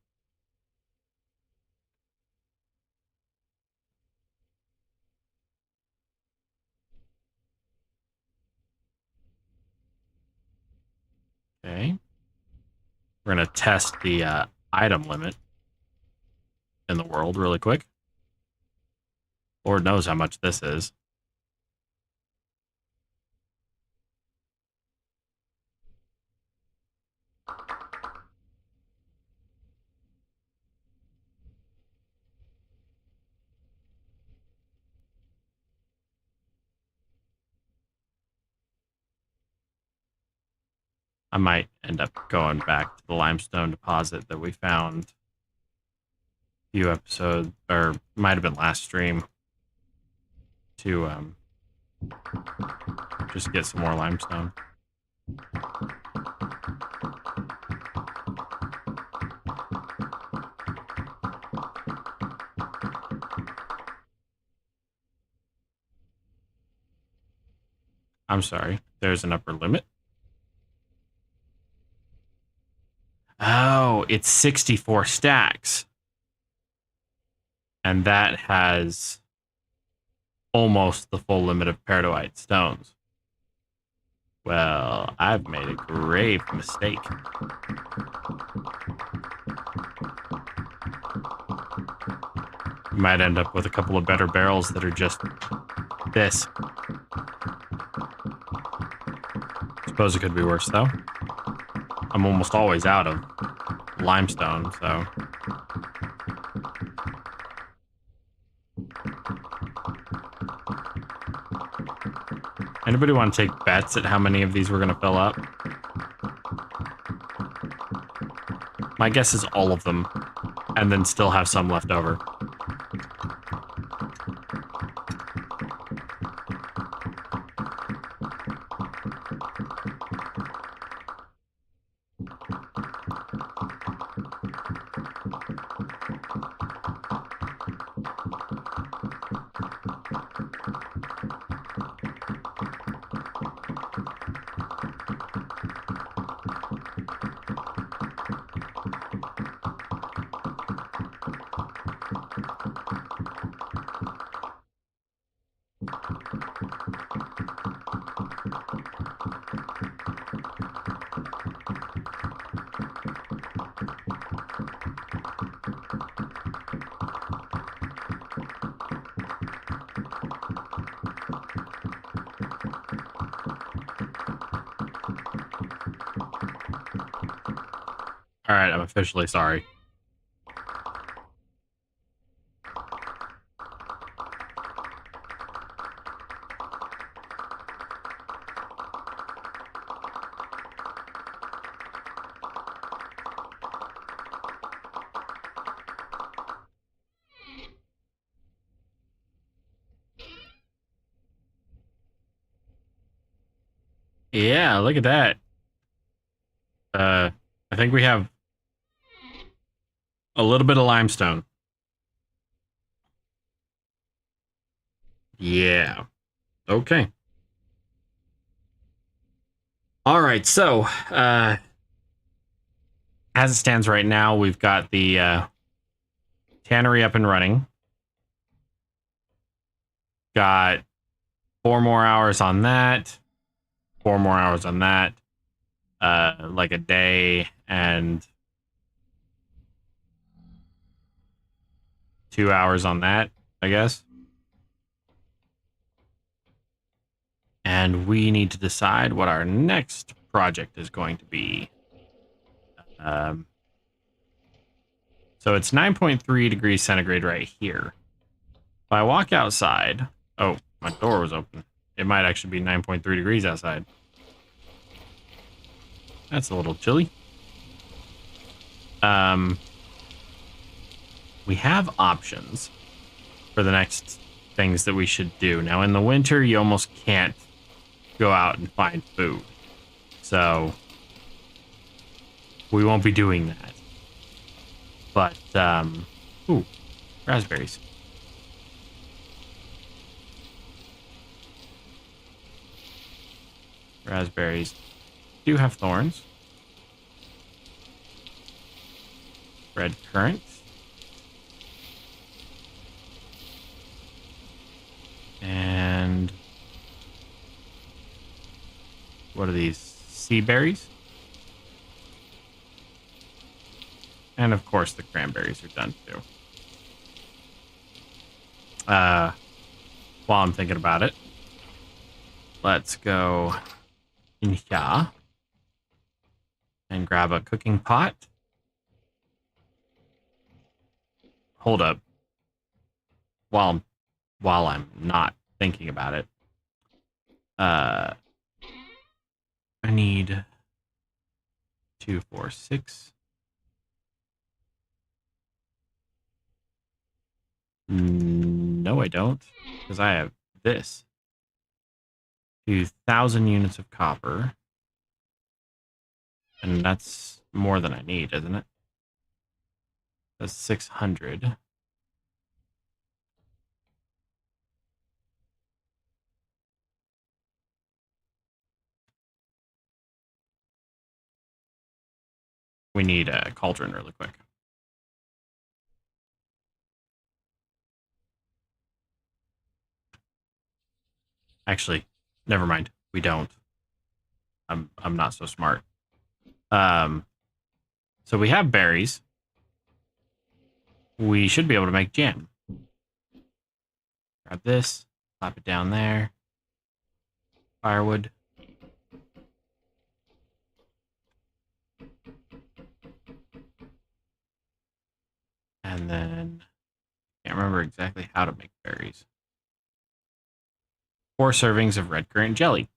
A: Okay. We're going to test the item limit in the world really quick. Lord knows how much this is. I might end up going back to the limestone deposit that we found a few episodes, or might have been last stream, to just get some more limestone. I'm sorry, there's an upper limit. Oh, it's 64 stacks. And that has almost the full limit of peridotite stones. Well, I've made a grave mistake. Might end up with a couple of better barrels that are just this. Suppose it could be worse, though. I'm almost always out of limestone, so... Anybody want to take bets at how many of these we're going to fill up? My guess is all of them, and then still have some left over. All right, I'm officially sorry. Yeah, look at that. I think we have a little bit of limestone. Yeah. Okay. All right, so as it stands right now, we've got the tannery up and running. Got 4 more hours on that. 4 more hours on that. Like a day and 2 hours on that, I guess. And we need to decide what our next project is going to be. So it's 9.3 degrees centigrade right here. If I walk outside... Oh, my door was open. It might actually be 9.3 degrees outside. That's a little chilly. We have options for the next things that we should do. Now, in the winter, you almost can't go out and find food. So, we won't be doing that. But, ooh, raspberries. Raspberries do have thorns. Red currant. And what are these? Sea berries? And of course the cranberries are done too. While I'm thinking about it, let's go in here and grab a cooking pot. Hold up. While I'm not thinking about it, I need 2, 4, 6. No, I don't, because I have this. 2,000 units of copper. And that's more than I need, isn't it? That's 600. We need a cauldron really quick. Actually, never mind. We don't. I'm not so smart. So we have berries. We should be able to make jam. Grab this, slap it down there. Firewood. And then, can't remember exactly how to make berries. 4 servings of red currant jelly.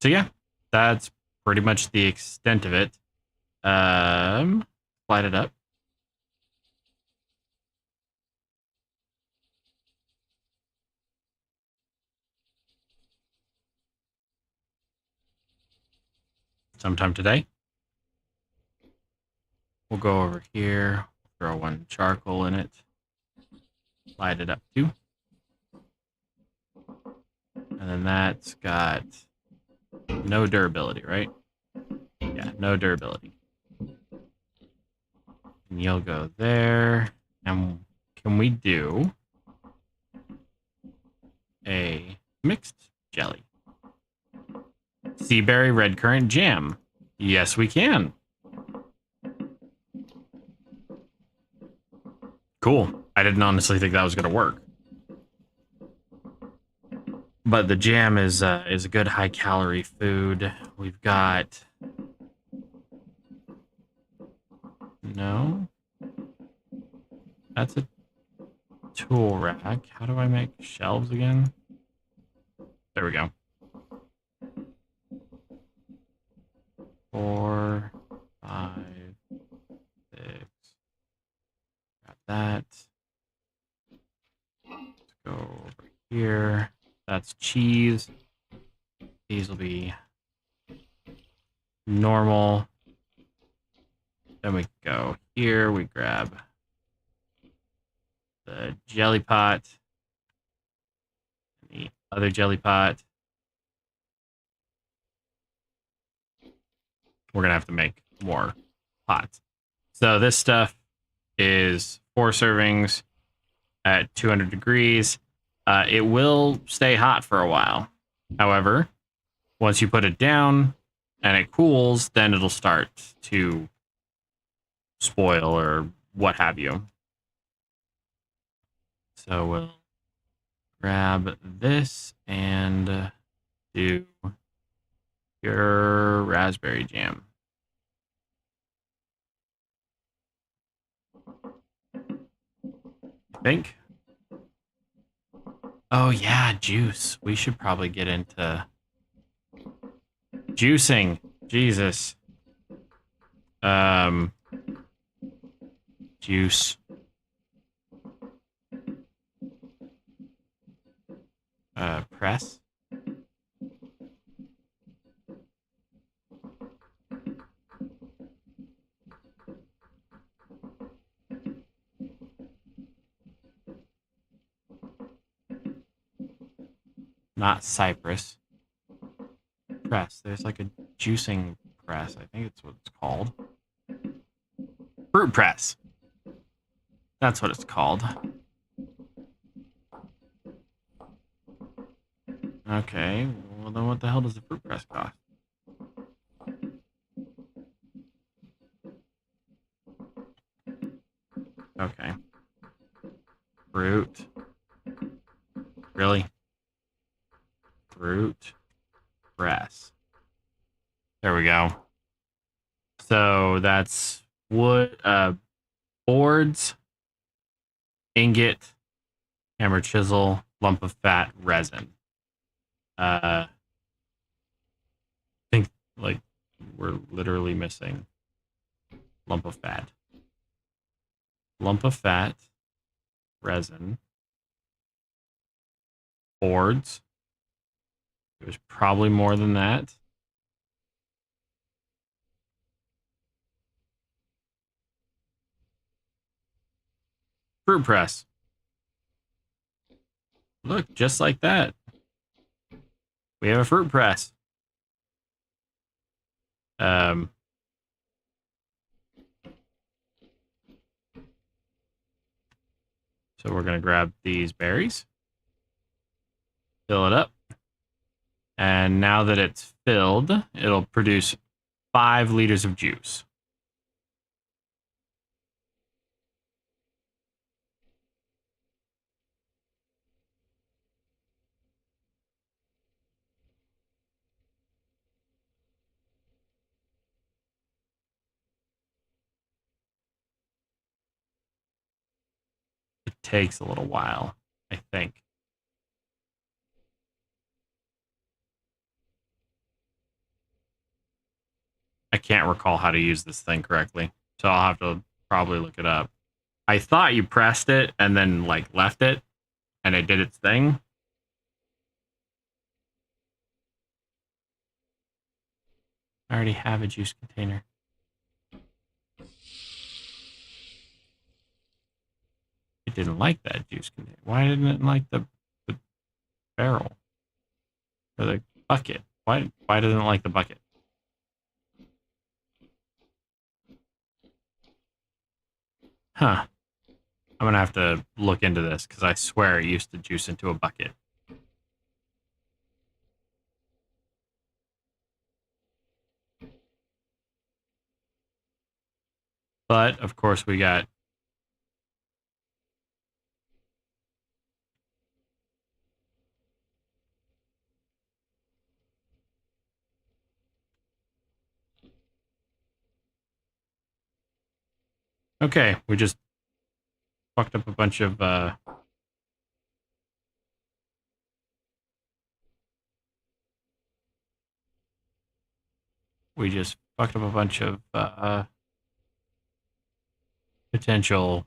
A: So yeah, that's pretty much the extent of it. Light it up. Sometime today. We'll go over here, throw 1 charcoal in it, light it up too. And then that's got no durability, right? Yeah, no durability. And you'll go there. And can we do a mixed jelly? Seaberry red currant jam. Yes, we can. Cool. I didn't honestly think that was going to work. But the jam is a good high-calorie food. We've got... No. That's a tool rack. How do I make shelves again? There we go. 4, 5, 6. Got that. Let's go over here. That's cheese. These will be normal. Then we go here. We grab the jelly pot. The other jelly pot. We're going to have to make more pots. So this stuff is 4 servings at 200 degrees. It will stay hot for a while. However, once you put it down and it cools, then it'll start to spoil or what have you. So we'll grab this and do your raspberry jam. I think. Oh yeah, juice. We should probably get into juicing. Jesus. Juice. Press. Not cypress. Press. There's like a juicing press. I think it's what it's called. Fruit press. That's what it's called. Okay. Well, then what the hell does the fruit press cost? Okay. Fruit. Really? Fruit press. There we go. So that's wood, boards, ingot, hammer chisel, lump of fat, resin. I think like we're literally missing lump of fat. Lump of fat, resin, boards. There's probably more than that. Fruit press. Look, just like that. We have a fruit press. So we're going to grab these berries, fill it up. And now that it's filled, it'll produce 5 liters of juice. It takes a little while, I think. I can't recall how to use this thing correctly, so I'll have to probably look it up. I thought you pressed it and then like left it and it did its thing. I already have a juice container. It didn't like that juice container. Why didn't it like the barrel? Or the bucket? Why doesn't it like the bucket? Huh. I'm going to have to look into this because I swear it used to juice into a bucket. But, of course, we got... Okay, we just fucked up a bunch of... We just fucked up a bunch of potential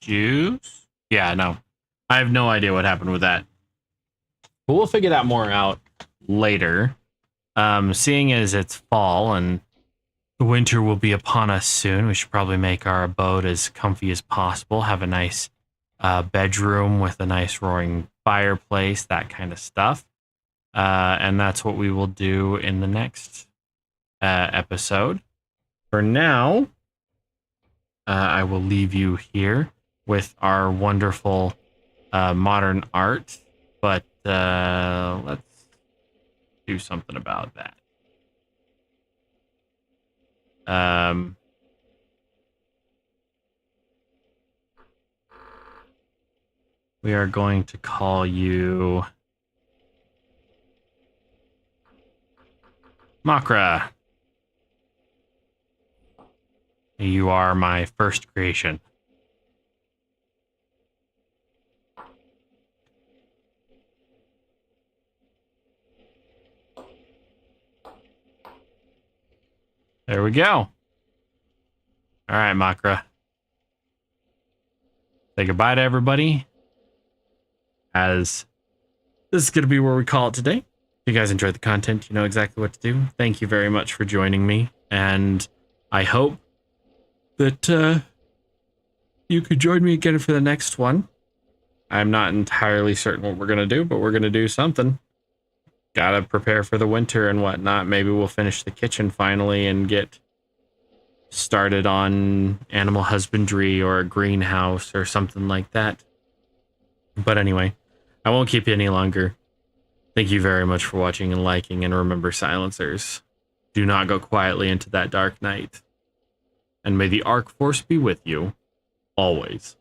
A: juice. Yeah, no. I have no idea what happened with that. But we'll figure that more out later. Seeing as it's fall and the winter will be upon us soon, we should probably make our abode as comfy as possible. Have a nice bedroom with a nice roaring fireplace, that kind of stuff. And that's what we will do in the next episode. For now, I will leave you here with our wonderful modern art, but let's do something about that. We are going to call you Makra. You are my first creation. There we go. All right, Makra. Say goodbye to everybody. As this is going to be where we call it today. If you guys enjoyed the content, you know exactly what to do. Thank you very much for joining me. And I hope that you could join me again for the next one. I'm not entirely certain what we're going to do, but we're going to do something. Gotta prepare for the winter and whatnot. Maybe we'll finish the kitchen finally and get started on animal husbandry or a greenhouse or something like that. But anyway, I won't keep you any longer. Thank you very much for watching and liking, and remember, silencers, do not go quietly into that dark night. And may the Arc Force be with you, always.